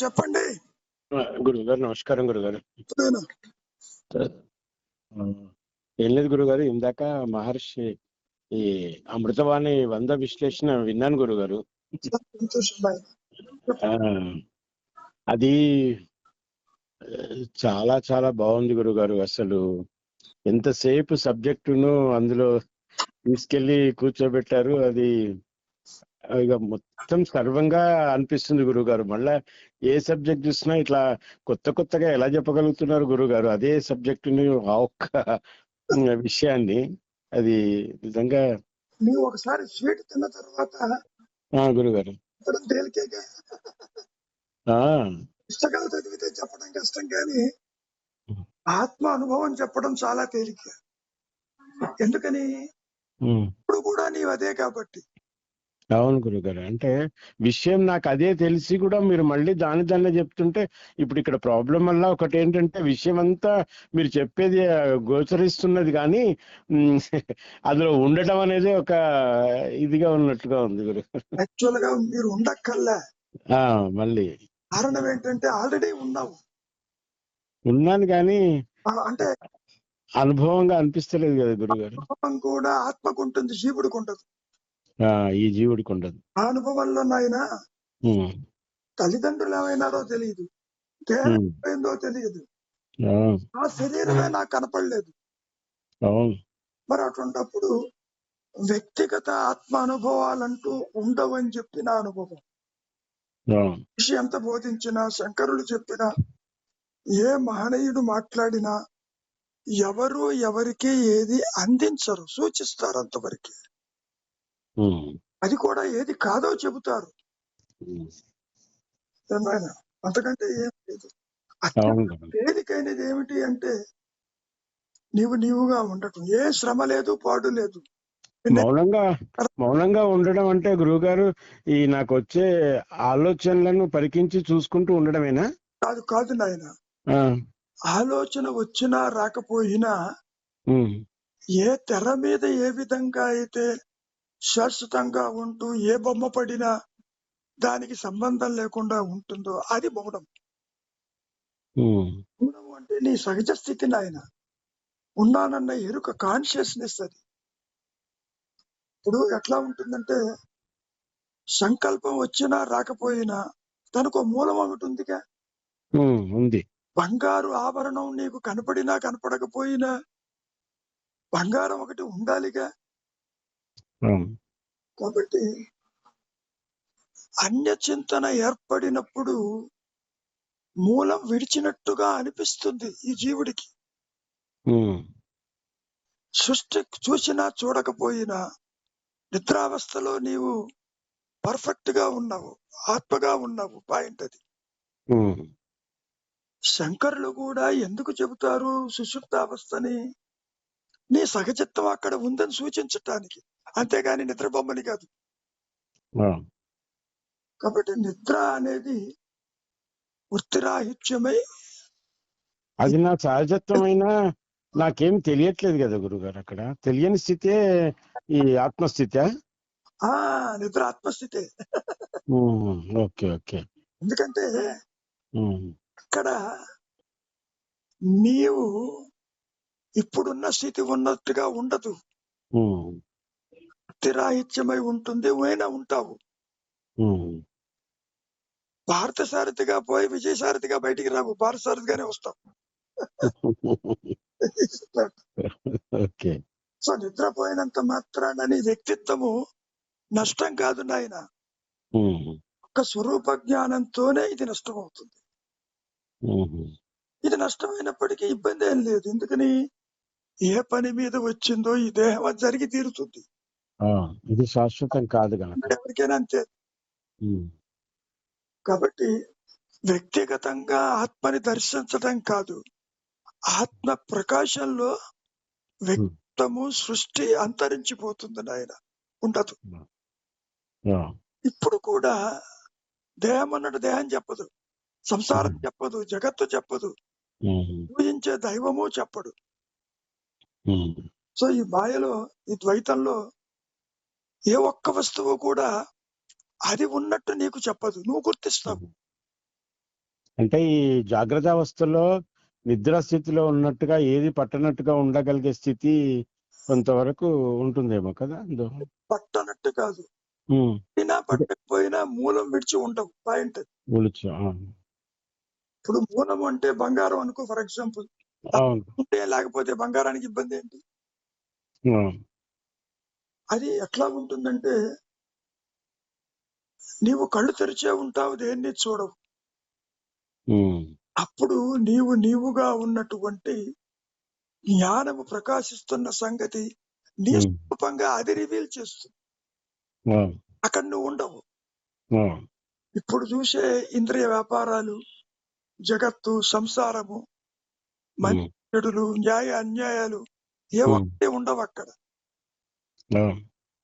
చెప్పండి గురుగారు. నమస్కారం గురుగారు. నేను ఏం లేదు గురుగారు, ఇందాక మహర్షి ఈ అమృతవాణి 100 విశ్లేషణ విన్నాను గురుగారు. అది చాలా చాలా బాగుంది గురుగారు. అసలు ఎంతసేపు సబ్జెక్టును అందులో తీసుకెళ్లి కూర్చోబెట్టారు. అది ఇక మొత్తం సర్వంగా అనిపిస్తుంది గురుగారు. మళ్ళా ఏ సబ్జెక్ట్ చూసినా ఇట్లా కొత్తగా ఎలా చెప్పగలుగుతున్నారు గురుగారు అదే సబ్జెక్టుని, ఆ ఒక్క విషయాన్ని. అది నిజంగా నీవు ఒకసారి స్వీట్ తిన్న తర్వాత గురుగారు తేలికేగా. పుస్తకాలు చదివితే చెప్పడం కష్టం, కానీ ఆత్మ అనుభవం చెప్పడం చాలా తేలిక. ఎందుకని? ఇప్పుడు కూడా నీవు అదే కాబట్టి. అవును గురుగారు. అంటే విషయం నాకు అదే తెలిసి కూడా మీరు మళ్ళీ దాన్నే చెప్తుంటే, ఇప్పుడు ఇక్కడ ప్రాబ్లం వల్ల ఒకటి ఏంటంటే, విషయం అంతా మీరు చెప్పేది గోచరిస్తున్నది, కానీ అందులో ఉండటం అనేది ఒక ఇదిగా ఉన్నట్టుగా ఉంది గురుగారు. యాక్చువల్ గా మీరు ఉండక్కల్లా. మళ్ళీ కారణం ఏంటంటే ఆల్రెడీ ఉన్నావు. ఉన్నాను కానీ అంటే అనుభవంగా అనిపిస్తలేదు కదా గురుగారు. అనుభవం కూడా ఆత్మకు ఉంటుంది, జీవుడికి ఉండదు. ఈ జీవుడికి ఉండదు. ఆ అనుభవంలో నాయన తల్లిదండ్రులు ఏమైనారో తెలియదు, దేహం ఏందో తెలియదు, ఆ శరీరమే నాకు కనపడలేదు. మరి అటువంటిప్పుడు వ్యక్తిగత ఆత్మ అనుభవాలంటూ ఉండవని చెప్పిన అనుభవం. ఋషి ఎంత బోధించినా, శంకరులు చెప్పినా, ఏ మహనీయుడు మాట్లాడినా ఎవరు ఎవరికి ఏది అందించరు, సూచిస్తారు అంతవరకు. అది కూడా ఏది కాదో చెబుతారు. ఏమైనా అంతకంటే ఏం లేదు. తేలికైనది ఏమిటి అంటే నీవుగా ఉండటం. ఏ శ్రమ లేదు, పాడు లేదు. మౌనంగా ఉండడం అంటే గురువుగారు, ఈ నాకు వచ్చే ఆలోచనలను పరికించి చూసుకుంటూ ఉండడమేనా? కాదు నాయన. ఆలోచన వచ్చినా రాకపోయినా, ఏ తెర మీద ఏ విధంగా అయితే శాశ్వతంగా ఉంటూ ఏ బొమ్మ పడినా దానికి సంబంధం లేకుండా ఉంటుందో అది మౌనం. మౌనం అంటే నీ సహజ స్థితి నాయన. ఉన్నానన్న ఎరుక, కాన్షియస్నెస్. అది ఇప్పుడు ఎట్లా ఉంటుందంటే, సంకల్పం వచ్చినా రాకపోయినా తనకు మూలం ఒకటి ఉందిగా. ఉంది. బంగారు ఆభరణం నీకు కనపడినా కనపడకపోయినా బంగారం ఒకటి ఉండాలిగా. కాబట్టి అన్య చింతన ఏర్పడినప్పుడు మూలం విడిచినట్టుగా అనిపిస్తుంది ఈ జీవుడికి. సృష్టి చూసినా చూడకపోయినా నిద్రావస్థలో నీవు పర్ఫెక్ట్ గా ఉన్నావు, ఆత్మగా ఉన్నావు. పాయింట్ అది. శంకరులు కూడా ఎందుకు చెబుతారు సుషుప్తావస్థని? నీ సహజత్వం అక్కడ ఉందని సూచించటానికి, అంతేగాని నిద్ర బొమ్మని కాదు. కాబట్టి నిద్ర అనేది వృత్తిరాహిత్యమై, అది నా సహజత్వమైనా నాకేం తెలియట్లేదు కదా గురుగారు. అక్కడ తెలియని స్థితే ఈ ఆత్మస్థితి. నిద్ర ఆత్మస్థితే. ఓకే. ఎందుకంటే అక్కడ నీవు ఇప్పుడున్న స్థితి ఉన్నట్టుగా ఉండదు, వృత్తిరాహిత్యమై ఉంటుంది. అయినా ఉంటావు. భారత సారథిగా పోయి విజయసారథిగా బయటికి రావు, భారత సారథిగానే వస్తావు. సో నిద్రపోయినంత మాత్రాన నీ వ్యక్తిత్వము నష్టం కాదు నాయన. ఒక్క స్వరూప జ్ఞానంతోనే ఇది నష్టం అవుతుంది. ఇది నష్టమైనప్పటికీ ఇబ్బంది ఏం లేదు. ఎందుకని? ఏ పని మీద వచ్చిందో ఈ దేహం అది జరిగి తీరుతుంది. ఇది శాశ్వతం కాదు కనుక ఎవరికైనా అంతే. కాబట్టి వ్యక్తిగతంగా ఆత్మని దర్శించటం కాదు, ఆత్మ ప్రకాశంలో వ్యక్తము సృష్టి అంతరించిపోతుంది నాయన, ఉండదు. ఇప్పుడు కూడా దేహం అన్నట్టు దేహం చెప్పదు, సంసారం చెప్పదు, జగత్తు చెప్పదు, పూజించే దైవము చెప్పడు. సో ఈ మాయలో, ఈ ద్వైతంలో ఏ ఒక్క వస్తువు కూడా అది ఉన్నట్టు నీకు చెప్పదు, నువ్వు గుర్తిస్తావు. అంటే ఈ జాగ్రత్త అవస్థలో నిద్రా స్థితిలో ఉన్నట్టుగా ఏది పట్టనట్టుగా ఉండగలిగే స్థితి కొంతవరకు ఉంటుందేమో కదా అందులో. పట్టనట్టు కాదు, ఉమ్. అయినా అంటే పట్టకపోయినా మూలం విడిచి ఉండవు. పాయింట్ అది. ఒలుచు, ఇప్పుడు మూలం అంటే బంగారం అనుకో, ఫర్ ఎగ్జాంపుల్. అవును. ఉంటే లేకపోతే బంగారానికి ఇబ్బంది ఏంటి? ఆ, అది ఎట్లా ఉంటుందంటే, నీవు కళ్ళు తెరిచే ఉంటావు, దేన్ని చూడవు. ఉమ్, అప్పుడు నీవుగా ఉన్నటువంటి జ్ఞానము ప్రకాశిస్తున్న సంగతి నీ ఉమ్, స్వరూపంగా అది రివీల్ చేస్తుంది. ఆ, అక్కడ నువ్వు ఉండవు. ఆ, ఇప్పుడు చూసే ఇంద్రియ వ్యాపారాలు, జగత్తు, సంసారము, మంచి ఉమ్, చెడులు, న్యాయ అన్యాయాలు ఏ ఉమ్, ఒక్కటి ఉండవు అక్కడ. ఆ,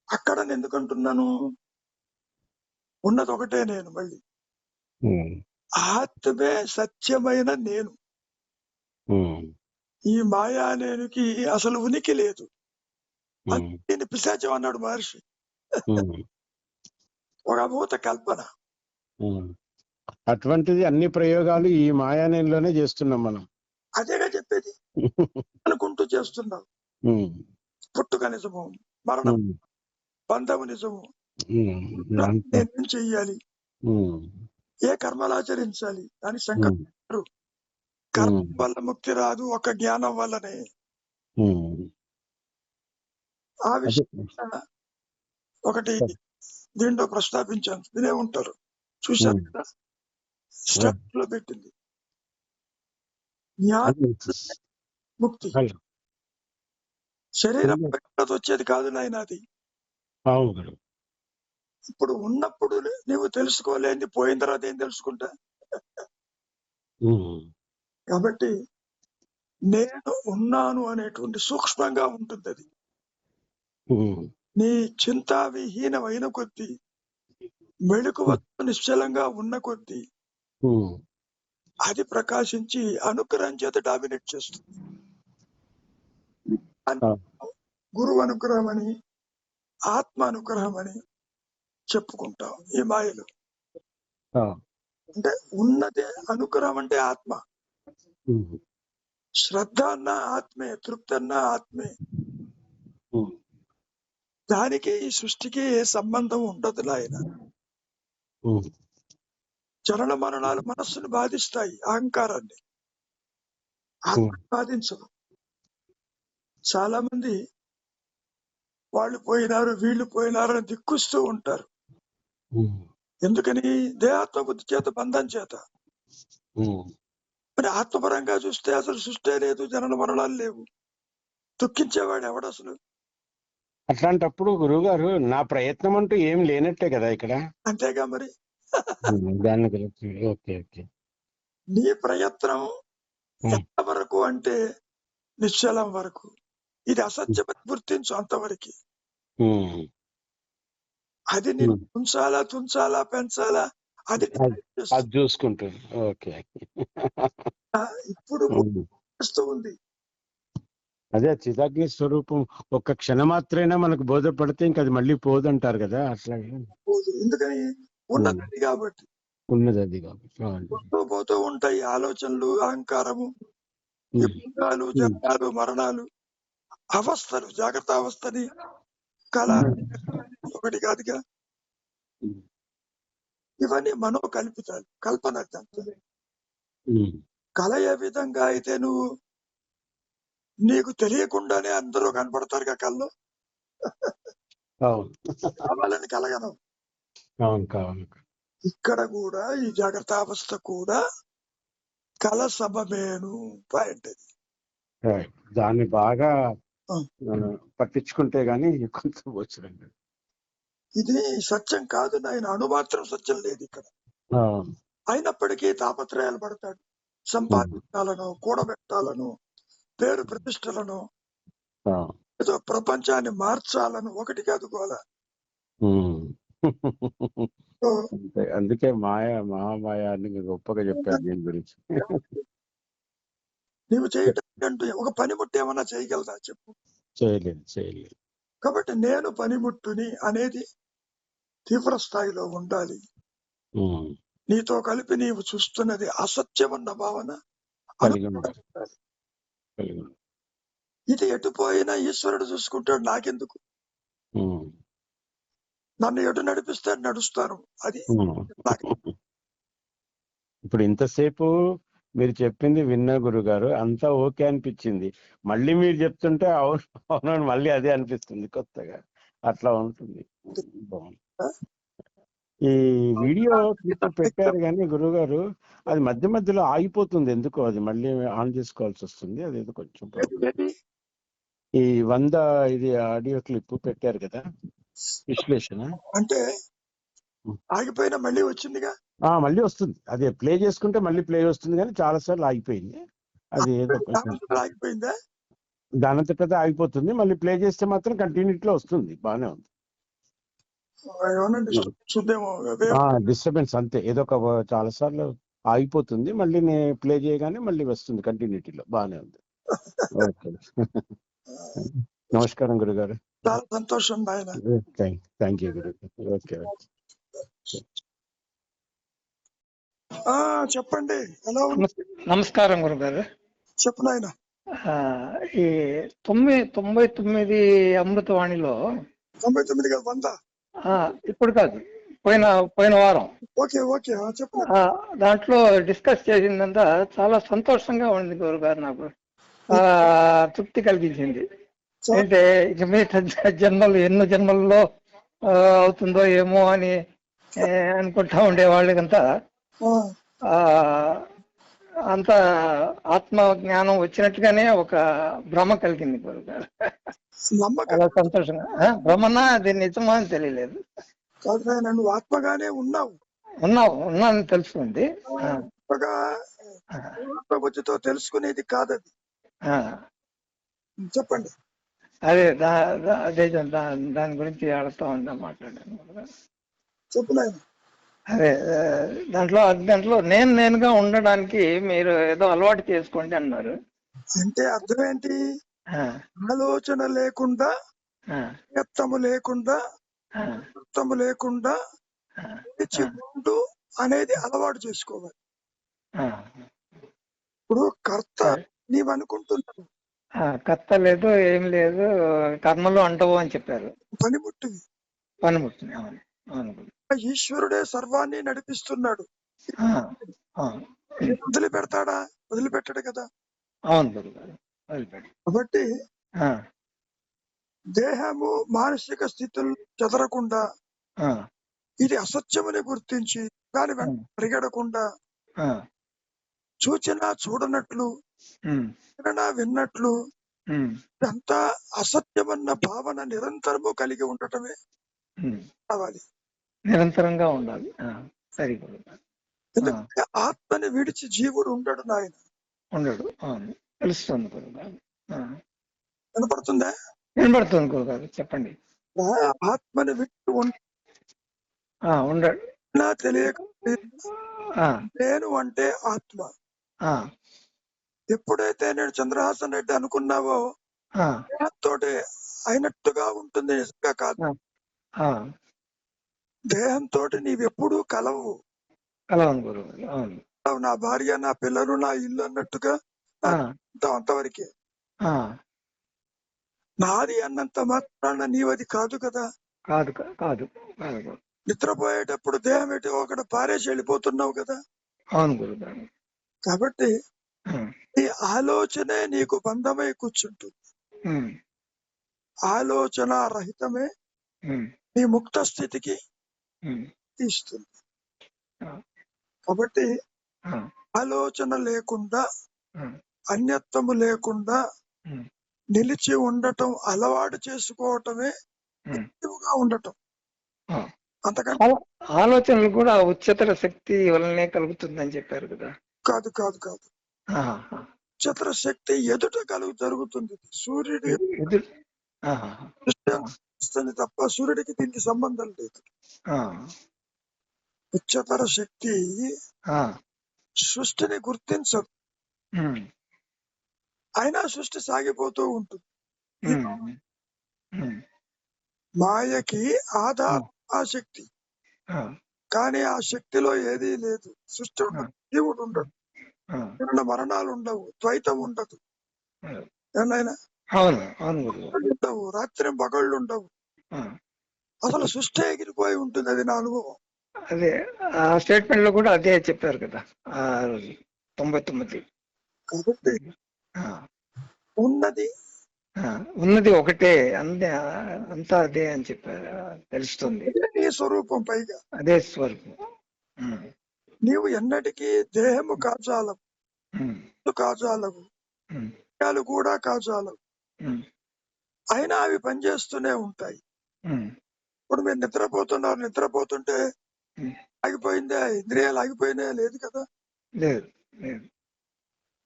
అక్కడ నేను ఎందుకంటున్నాను, ఉన్నది ఒకటే నేను. మళ్ళీ ఉమ్, ఆత్మే సత్యమైన నేను. ఉమ్, ఈ మాయా నేనుకి అసలు ఉనికి లేదు. ఉమ్, దీన్ని పిశాచం అన్నాడు మహర్షి. ఉమ్, ఒక అభూత కల్పన. ఉమ్. అటువంటిది అన్ని ప్రయోగాలు ఈ మాయానేలోనే చేస్తున్నాం మనం. అదేగా చెప్పేది. అనుకుంటూ చేస్తున్నావు. ఉమ్, పుట్టుక నిజము, మరణం, ఉమ్, బంధము నిజము. ఉమ్, దాంట్లో నేనేం చెయ్యాలి, ఉమ్, ఏ కర్మలు ఆచరించాలి అని ఉమ్, శంకరు. కర్మ ఉమ్, వల్ల ముక్తి రాదు, ఒక జ్ఞానం వల్లనే. ఉమ్. ఆ అదే. విషయం ఒకటి దీంట్లో ప్రస్తావించాను, వినే ఉంటారు, చూశారు ఉమ్, కదా. ఆ, స్టెప్ లో పెట్టింది జ్ఞాన అది ముక్తి. హలో. శరీరం వచ్చేది కాదు నాయన అది. అవును గురు. ఇప్పుడు ఉన్నప్పుడు నీవు తెలుసుకోలేని పోయిన తర్వాత ఏం తెలుసుకుంటా. ఉమ్, కాబట్టి నేను ఉన్నాను అనేటువంటి సూక్ష్మంగా ఉంటుంది అది. ఉమ్, నీ చింతా విహీనమైన కొద్దీ, మెళుకువతో నిశ్చలంగా ఉన్న కొద్దీ ఉమ్, అది ప్రకాశించి అనుగ్రహం చేత డామినేట్ చేస్తుంది. ఆ, గురువు అనుగ్రహం అని, ఆత్మ అనుగ్రహం అని చెప్పుకుంటాం ఈ మాయలో. ఆ, అంటే ఉన్నదే అనుగ్రహం అంటే ఆత్మ. ఉమ్, శ్రద్ధ అన్న ఆత్మే, తృప్తి అన్న ఆత్మే. ఉమ్, దానికి ఈ సృష్టికి ఏ సంబంధం ఉండదు నాయన. ఉమ్, జనన మరణాలు మనస్సును బాధిస్తాయి, అహంకారాన్ని. ఆత్మ ఉమ్, బాధించదు. చాలా మంది వాళ్ళు పోయినారు, వీళ్ళు పోయినారు అని దిక్కుస్తూ ఉంటారు. ఉమ్, ఎందుకని? దేహాత్మ బుద్ధి చేత, బంధం చేత. ఉమ్. మరి ఆత్మపరంగా చూస్తే అసలు సృష్టి లేదు, జనన మరణాలు లేవు. దుఃఖించేవాడు ఎవడు అసలు? అట్లాంటప్పుడు గురువుగారు నా ప్రయత్నం అంటూ ఏం లేనట్టే కదా ఇక్కడ. అంతేగా మరి. దాన్ని గురించి ఓకే ఓకే. నీ ప్రయత్నం ఉమ్, ఎంతవరకు అంటే నిశ్చలం వరకు. ఇది అసత్యమని గుర్తించు అంతవరకు. ఉమ్, అది నేను ఉమ్. తుంచాలా పెంచాలా అది అది చూసుకుంటారు. ఓకే. ఇప్పుడు ఉమ్. చేస్తూ ఉంది. అదే చిదాగ్ని స్వరూపం ఒక్క క్షణమాత్రైనా మనకు బోధపడితే ఇంక అది మళ్ళీ పోదంటారు కదా, అట్లాగే. ఎందుకని? ఉన్నది కాబట్టి. ఉన్నది అది కాబట్టి. వస్తూ పోతూ ఉంటాయి ఆలోచనలు, అహంకారము, ఈ ఉమ్, భూతాలు, ఉమ్, జన్మాలు, మరణాలు, అవస్థలు, జాగ్రత్త అవస్థని, కళ ఒకటి కాదుగా. ఉమ్, ఇవన్నీ మనోకల్పితాలు, కల్పన. ఉమ్. కళ ఏ విధంగా అయితే నువ్వు నీకు తెలియకుండానే అందరూ కనపడతారుగా కళ్ళు. అవును కావాలని కలగను. అవును కావాలి. ఇక్కడ కూడా ఈ జాగ్రత్త అవస్థ కూడా కళ సమమేను. పాయింట్ అది. రైట్. దాన్ని బాగా ఆ, పట్టించుకుంటే గానీ కొంచెం వచ్చిందండి. ఇది సత్యం కాదు నాయన, అణుమాత్రం సత్యం లేదు ఇక్కడ. అయినప్పటికీ తాపత్రయాలు పడతాడు. సంపాదించాలను, కూడబెట్టాలను, పేరు ప్రతిష్టలను, ఏదో ప్రపంచాన్ని మార్చాలను, ఒకటి కాదు గోల. సో, అందుకే మహామాయ అని గొప్పగా చెప్పారు దీని గురించి. నీవు చేయటానికి అంటూ ఒక పనిముట్టు ఏమన్నా చేయగలదా చెప్పు? చేయలేదు. కాబట్టి నేను పనిముట్టుని అనేది తీవ్ర స్థాయిలో ఉండాలి. నీతో కలిపి నీవు చూస్తున్నది అసత్యమన్న భావన కలిగి ఉండాలి. ఉండాలి. కలిగి ఉండాలి. ఇది ఎటు పోయినా ఈశ్వరుడు చూసుకుంటాడు, నాకెందుకు, ఉమ్. నన్ను ఎటు నడిపిస్తాడు నడుస్తాను, అది ఉమ్. నాకు. ఇప్పుడు ఇంతసేపు మీరు చెప్పింది విన్నా గురుగారు, అంతా ఓకే అనిపించింది. మళ్ళీ మీరు చెప్తుంటే అవును అవునని మళ్ళీ అదే అనిపిస్తుంది కొత్తగా. అట్లా ఉంటుంది. బాగుంది. ఈ వీడియో క్లిప్ పెట్టారు కానీ గురుగారు, అది మధ్య మధ్యలో ఆగిపోతుంది ఎందుకో. అది మళ్ళీ ఆన్ చేసుకోవాల్సి వస్తుంది. అదేదో కొంచెం ప్రాబ్లం. ఏది? ఈ 100 ఇది ఆడియో క్లిప్ పెట్టారు కదా, విశ్లేషణ. అంటే ఆగిపోయినా మళ్ళీ వచ్చిందిగా. మళ్ళీ వస్తుంది. అదే ప్లే చేసుకుంటే మళ్ళీ ప్లే వస్తుంది, కానీ చాలా సార్లు ఆగిపోయింది. అది ఏదో కొంచెం దానంతటా ఆగిపోయిందా? దానంతటా ఆగిపోతుంది. మళ్ళీ ప్లే చేస్తే మాత్రం కంటిన్యూటీలో వస్తుంది. బాగానే ఉంది. ఏమన్నా డిస్టర్బెన్స్ ఉందేమో. డిస్టర్బెన్స్ అంతే. ఏదో ఒక చాలా సార్లు ఆగిపోతుంది, మళ్ళీ నేను ప్లే చేయగానే మళ్ళీ వస్తుంది కంటిన్యూటీలో. బాగానే ఉంది. ఓకే. నమస్కారం గురుగారు. చాలా సంతోషం నాయన. థ్యాంక్ యూ గురుగారు. ఓకే. చెప్పండి, ఎలా ఉంది? నమస్కారం గురుగారు. చెప్పు నాయన. ఈ 99 అమృతవాణిలో 99 కాదు, 100. ఇప్పుడు కాదు, పోయిన వారం ఓకే ఓకే, చెప్పు. దాంట్లో డిస్కస్ చేసిందంతా చాలా సంతోషంగా ఉంది గురుగారు. నాకు తృప్తి కలిగించింది. అయితే ఇక మిగతా జన్మలు ఎన్నో జన్మల్లో అవుతుందో ఏమో అని అనుకుంటా ఉండే వాళ్ళకంతా అంత ఆత్మ జ్ఞానం వచ్చినట్టుగానే ఒక భ్రమ కలిగింది గురుగారు. చాలా సంతోషంగా. భ్రమనా అది నిజమా అని తెలియలేదు. కాదు నాయన, నువ్వు ఆత్మగానే ఉన్నావు. ఉన్నానని తెలుసుకుంది. బుద్ధితో తెలుసుకునేది కాదది. చెప్పండి. అదే అదే దాని గురించి ఆడుతూ ఉందా మాట్లాడాను. చెప్పు నాయన. అదే దాంట్లో నేనుగా ఉండడానికి మీరు ఏదో అలవాటు చేసుకోండి అన్నారు. అంటే అర్థం ఏంటి? ఆలోచన లేకుండా, యత్నము లేకుండా, అర్థము లేకుండా ఉండు అనేది అలవాటు చేసుకోవాలి. ఇప్పుడు కర్త నీవు అనుకుంటున్నావు, కర్త లేదు, ఏం లేదు, కర్మలు అంటవు అని చెప్పారు. పనిముట్టివి. అవును. ఈశ్వరుడే సర్వాన్ని నడిపిస్తున్నాడు. వదిలిపెడతాడా? వదిలిపెట్టాడు కదా. అవును గురుగారు, వదిలిపెట్టాడు. కాబట్టి దేహము మానసిక స్థితులు చెదరకుండా, ఇది అసత్యమని గుర్తించి దాని వెంట పరిగెడకుండా, చూచినా చూడనట్లు, విన్నట్లు, ఇదంతా అసత్యమన్న భావన నిరంతరము కలిగి ఉండటమే కావాలి. నిరంతరంగా ఉండాలి. సరే గురుగారు. ఎందుకంటే ఆత్మని విడిచి జీవుడు ఉండడు నాయన. ఉండడు. తెలుస్తుంది గురుగారు. వినపడుతుందా? వినపడుతుంది గురుగారు, చెప్పండి. ఆత్మని విడిచి ఉండడు. తెలియక నేను అంటే ఆత్మ. ఎప్పుడైతే నేను చంద్రహాసన్ రెడ్డి అనుకున్నావో దేహంతోటి అయినట్టుగా ఉంటుంది, నిజంగా కాదు. దేహంతో నీవెప్పుడు కలవు. నా భార్య, నా పిల్లలు, నా ఇల్లు అన్నట్టుగా అంతవరకే. నాది అన్నంత మాత్రాన నీవది కాదు కదా. కాదు. నిద్రపోయేటప్పుడు దేహం ఎటు ఒకటి పారేసి వెళ్ళిపోతున్నావు కదా. అవును గురుగారు. కాబట్టి నీ ఆలోచనే నీకు బంధమై కూర్చుంటుంది. ఆలోచన రహితమే నీ ముక్త స్థితికి తీస్తుంది. కాబట్టి ఆలోచన లేకుండా, అన్యత్వము లేకుండా నిలిచి ఉండటం అలవాటు చేసుకోవటమే యాక్టివ్గా ఉండటం. అంతకంటే ఆలోచనలు కూడా ఉच्चతర శక్తి వల్లనే కలుగుతుందని చెప్పారు కదా. కాదు. ఉच्चతర శక్తి ఎదుట జరుగుతుంది. సూర్యుడి తప్ప సూర్యుడికి దీనికి సంబంధం లేదు. ఉच्चతర శక్తి సృష్టిని గుర్తించదు, అయినా సృష్టి సాగిపోతూ ఉంటుంది. మాయకి ఆధారం ఆ శక్తి. కానీ ఆ శక్తిలో ఏదీ లేదు. సృష్టి ఉండదు, జీవుడు ఉండడు, మరణాలు ఉండవు, ద్వైతం ఉండదు. ఏమైనా అవును అవును గురుగారు. ఉండవు, రాత్రి పగళ్ళు ఉండవు. అసలు సృష్టి ఎగిరిపోయి ఉంటుంది. అది నా అనుభవం. అదే ఆ స్టేట్మెంట్ లో కూడా అదే చెప్పారు కదా ఆ రోజు 99. కాబట్టి ఉన్నది ఉన్నది ఒకటే, అంతా అదే అని చెప్పారు, తెలుస్తుంది. నీ స్వరూపం. పైగా అదే స్వరూపం. నీవు ఎన్నటికీ దేహము కాచాలవు, కాచాలవు, కూడా కాచాలవు. అయినా అవి పనిచేస్తూనే ఉంటాయి. ఇప్పుడు మీరు నిద్రపోతున్నారు, నిద్రపోతుంటే ఆగిపోయిందే, ఇంద్రియాలు ఆగిపోయినాయా? లేదు కదా. లేదు లేదు.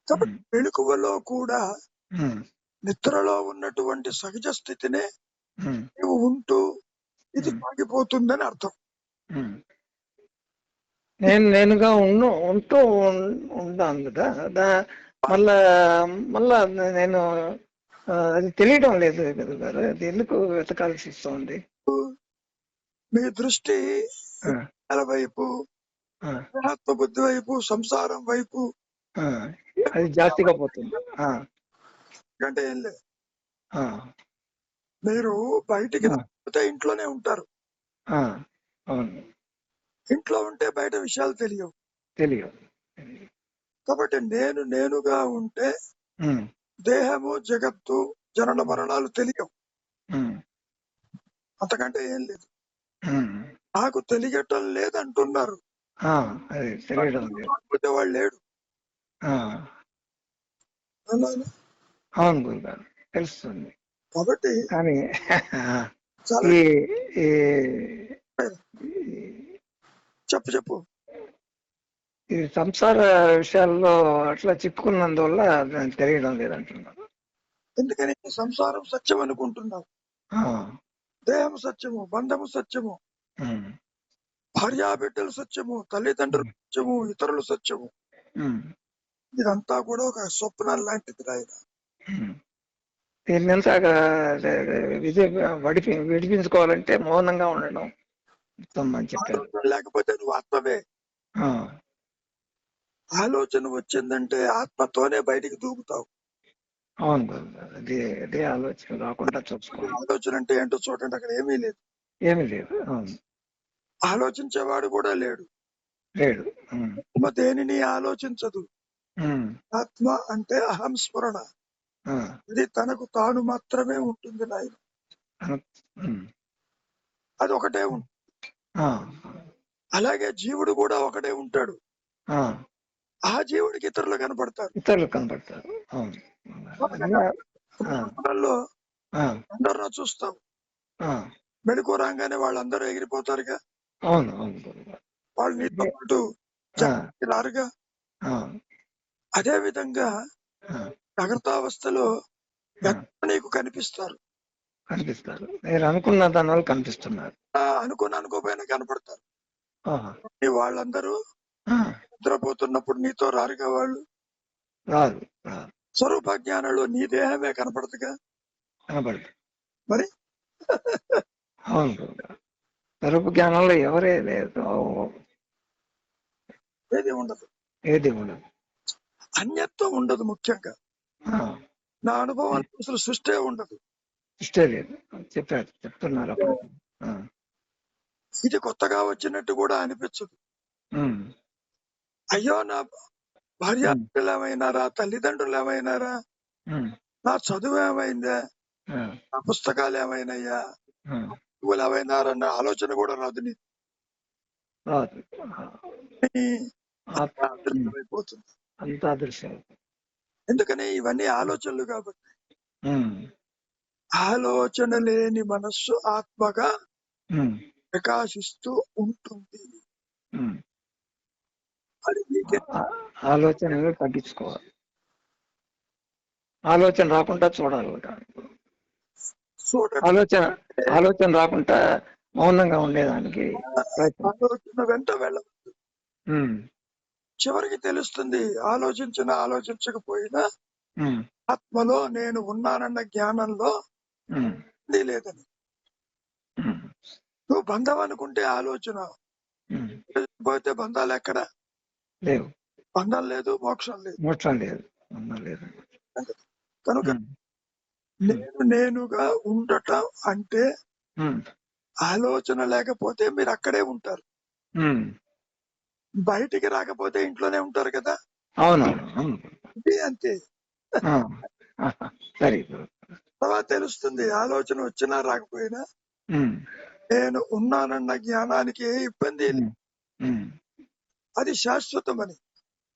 కాబట్టి మెలకువలో కూడా నిద్రలో ఉన్నటువంటి సహజ స్థితినే నీవు ఉంటూ ఇది సాగిపోతుందని అర్థం. నేనుగా ఉంటూ ఉంటాను కదా. మళ్ళా మళ్ళా నేను అది తెలియడం లేదు కదా గారు. అది ఎందుకు వెతకాల్సి వస్తుంది? మీ దృష్టి వైపు, ఆత్మ బుద్ధి వైపు, సంసారం వైపు అది జాస్తిగా పోతుంది. అంటే ఏం లేదు. మీరు బయటికి రాకపోతే ఇంట్లోనే ఉంటారు. అవును, ఇంట్లో ఉంటే బయట విషయాలు తెలియవు. తెలియదు. కాబట్టి నేనుగా ఉంటే దేహము, జగత్తు, జనన మరణాలు తెలియవు. అంతకంటే ఏం లేదు. నాకు తెలియటం లేదంటున్నారు. అది తెలియడం లేదు. కాకపోతే వాడు లేడు. అవును గురుగారు, తెలుస్తుంది. కాబట్టి కానీ చాలా చెప్పు ఈ సంసార విషయాల్లో అట్లా చిక్కుకున్నందువల్ల దానికి తెలియడం లేదంటున్నారు. ఎందుకని సంసారం సత్యం అనుకుంటున్నావు. దేహం సత్యము, బంధము సత్యము, భార్యాబిడ్డలు సత్యము, తల్లిదండ్రులు సత్యము, ఇతరులు సత్యము. ఇదంతా కూడా ఒక స్వప్నం లాంటిది రాయన. దీన్నంతా విడిపించుకోవాలంటే మౌనంగా ఉండడం అని చెప్పారు. లేకపోతే నువ్వు ఆత్మవే. ఆలోచన వచ్చిందంటే ఆత్మతోనే బయటికి దూకుతావు. అవును, అదే ఆలోచన రాకుండా చూసుకోవాలి. ఆలోచన అంటే ఏంటో చూడండి, అక్కడ ఏమీ లేదు. ఏమీ లేదు. అవును, ఆలోచించేవాడు కూడా లేడు. లేడు. ఆత్మ దేనిని ఆలోచించదు. ఆత్మ అంటే అహం స్మరణ. ఇది తనకు తాను మాత్రమే ఉంటుంది నాయన. అది ఒకటే ఉంటుంది. అలాగే జీవుడు కూడా ఒకటే ఉంటాడు. ఆ జీవుడికి ఇతరులు కనపడతారు. అందరిలో చూస్తాం. మెడుకు రాగానే వాళ్ళందరూ ఎగిరిపోతారుగా. అవును, వాళ్ళు నీతో పాటు రారుగా. అదే విధంగా జాగ్రత్తావస్థలో నీకు కనిపిస్తారు. మీరు అనుకున్న దాని వల్ల కనిపిస్తున్నారు. అనుకోపోయినా కనపడతారు. వాళ్ళందరూ నిద్రపోతున్నప్పుడు నీతో రారుగా. వాళ్ళు రాదు. స్వరూప జ్ఞానంలో నీ దేహమే కనపడదుగా. కనపడదు మరి. అవును, స్వరూప జ్ఞానంలో ఎవరే లేదు, ఏది ఉండదు. అన్యత్వం ఉండదు. ముఖ్యంగా నా అనుభవం అసలు సృష్టి ఉండదు. లేదు చెప్తున్నారు అప్పుడు. ఇది కొత్తగా వచ్చినట్టు కూడా అనిపించదు. అయ్యో, నా భార్యాపిల్లలు ఏమైనారా, తల్లిదండ్రులు ఏమైనారా, నా చదువు ఏమైందా, నా పుస్తకాలు ఏమైనాయా, నువ్వులు ఏమైనారన్న ఆలోచన కూడా రాదు. అదృష్టమైపోతుంది. అంతా అదృశ్యం. ఎందుకని ఇవన్నీ ఆలోచనలు కాబట్టి. ఆలోచన లేని మనస్సు ఆత్మగా ప్రకాశిస్తూ ఉంటుంది. అది నీకే. ఆలోచనలు తగ్గించుకోవాలి, ఆలోచన రాకుండా చూడాలి. ఆలోచన రాకుండా మౌనంగా ఉండేదానికి ఆలోచన వెంట వెళ్ళదు. చివరికి తెలుస్తుంది. ఆలోచించకపోయినా ఆత్మలో నేను ఉన్నానన్న జ్ఞానంలో లేదని. నువ్వు బంధం అనుకుంటే ఆలోచన, ఉమ్. పోతే బంధాలు ఎక్కడ? లేవు. బంధం లేదు, మోక్షం లేదు. మోక్షం లేదు. లేదు. కనుక ఉమ్. నేనుగా ఉండటం అంటే ఉమ్. ఆలోచన లేకపోతే మీరు అక్కడే ఉంటారు. ఉమ్. బయటికి రాకపోతే ఇంట్లోనే ఉంటారు కదా. అవునవును. అవును. ఇది అంతే. ఆ. సరే. తర్వాత తెలుస్తుంది, ఆలోచన వచ్చినా రాకపోయినా ఉమ్. నేను ఉన్నానన్న జ్ఞానానికి ఏ ఇబ్బంది లేదు. ఉమ్. అది శాశ్వతమని.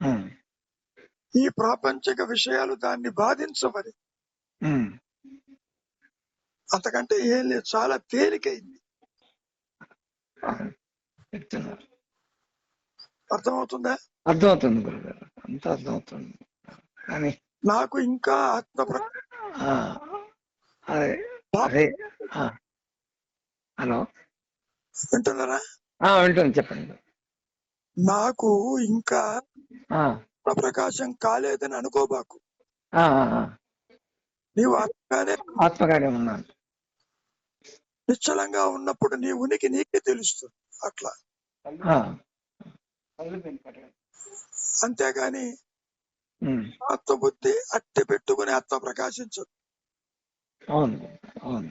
ఉమ్. ఈ ప్రాపంచిక విషయాలు దాన్ని బాధించమని. ఉమ్. అంతకంటే ఏం లేదు, చాలా తేలికైంది. చెప్తున్నారు. అర్థమవుతుందా? అర్థమవుతుంది గురుగారు, అంత అర్థమవుతుంది. కానీ నాకు ఇంకా ఆ, అదే అదే. హలో, వింటున్నారా? వింటాను, చెప్పండి. నాకు ఇంకా ఆ, ప్రకాశం కాలేదని అనుకోబాకు. ఆ, ఆ. నీవు ఆత్మగానే ఆత్మగానే ఉన్నాను. నిశ్చలంగా ఉన్నప్పుడు నీ ఉనికి నీకే తెలుస్తుంది. అట్లా. ఆ. అంతేగాని ఉమ్. ఆత్మబుద్ధి అట్టి పెట్టుకుని ఆత్మ ప్రకాశించదు. అవును. అవును.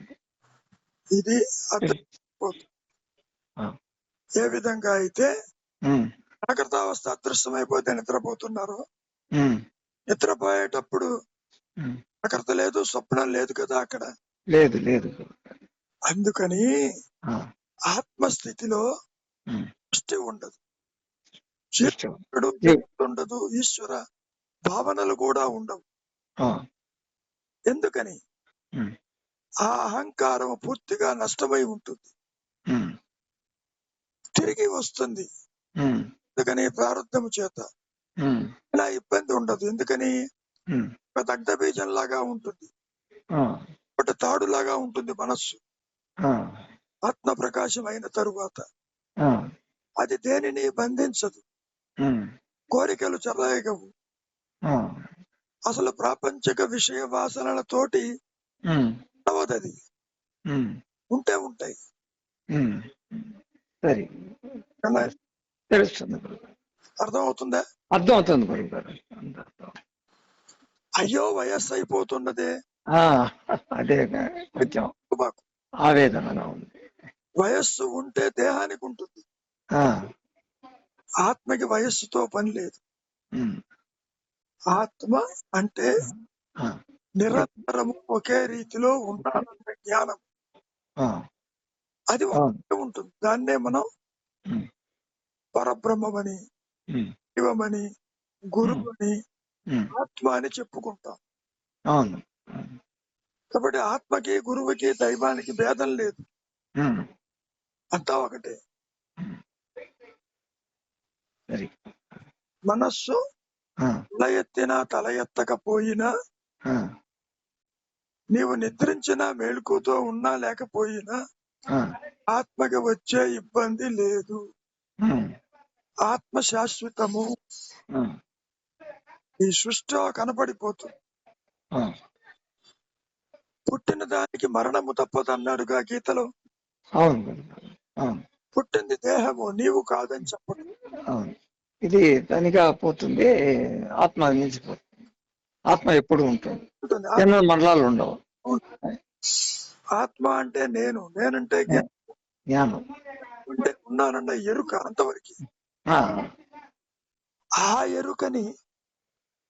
ఇది అర్థమైపోతుంది. ఆ. ఏ విధంగా అయితే ఉమ్. జాగ్రత్తావస్థ అదృశ్యమైపోతే నిద్రపోతున్నారు. ఉమ్. నిద్రపోయేటప్పుడు ఉమ్. జాగ్రత్త లేదు, స్వప్నం లేదు కదా అక్కడ. లేదు. లేదు. అందుకని ఆ. ఆత్మస్థితిలో ఉమ్. దృష్టి ఉండదు, ఇష్టం. జగత్తు ఉండదు, ఈశ్వర భావనలు కూడా ఉండవు. ఆ. ఎందుకని? ఉమ్. ఆ అహంకారం పూర్తిగా నష్టమై ఉంటుంది, ఉమ్. తిరిగి వస్తుంది. ఉమ్. ఎందుకని? ప్రారంధము చేత. ఉమ్. ఇలా ఇబ్బంది ఉండదు. ఎందుకని? ఉమ్. ఒక దగ్ధ బీజం లాగా ఉంటుంది, ఆ. ఒక తాడులాగా ఉంటుంది మనస్సు. ఆ. ఆత్మ ప్రకాశం అయిన తరువాత ఆ. అది దేనిని బంధించదు, ఉమ్. కోరికలు చెలరేగవు. ఆ. అసలు ప్రాపంచిక విషయ వాసనలతోటి ఉమ్. అవదది. ఉమ్. ఉంటే ఉంటాయి. ఉమ్. సరే, కదా? తెలుస్తుంది. అర్థమవుతుందా? అర్థమవుతుంది గురుగారు, అంత అర్థం. అయ్యో వయస్సు అయిపోతున్నదే, ఆ, అదే కొంచెం ఆవేదనగా ఉంది. వయస్సు ఉంటే దేహానికి ఉంటుంది, ఆ. ఆత్మకి వయస్సుతో పని లేదు. ఉమ్. ఆత్మ అంటే ఆ. నిరంతరము ఒకే రీతిలో ఉండాలన్న జ్ఞానం. ఆ. అది అవును. ఒకే ఉంటుంది. దాన్నే మనం ఉమ్. పరబ్రహ్మమని, ఉమ్. శివమని, గురువని, ఉమ్. ఆత్మ అని చెప్పుకుంటాం. అవును. కాబట్టి ఆత్మకి, గురువుకి, దైవానికి భేదం లేదు, ఉమ్. అంతా ఒకటే. సరే. మనస్సు ఆ. తల ఎత్తినా తల ఎత్తకపోయినా, ఆ. నీవు నిద్రించినా మేలుకుతో ఉన్నా లేకపోయినా ఆ. ఆత్మకి వచ్చే ఇబ్బంది లేదు. ఉమ్. ఆత్మ శాశ్వతము. ఆ. ఈ సృష్టిలో కనపడిపోతుంది. ఆ. పుట్టిన దానికి మరణము తప్పదన్నాడుగా గీతలో. అవును గురుగారు. అవును. పుట్టింది దేహము, నీవు కాదని చెప్పడం. అవును. ఇది తనిగా పోతుంది, ఆత్మ నిలిచిపోతుంది. ఆత్మ ఎప్పుడు ఉంటుంది, ఉంటుంది. ఎన్నో మండలాలు ఉండవు. ఆత్మ అంటే నేను, నేనంటే జ్ఞానం. అంటే ఉన్నానన్న ఎరుక, అంతవరకు. ఆ. ఆ ఎరుకని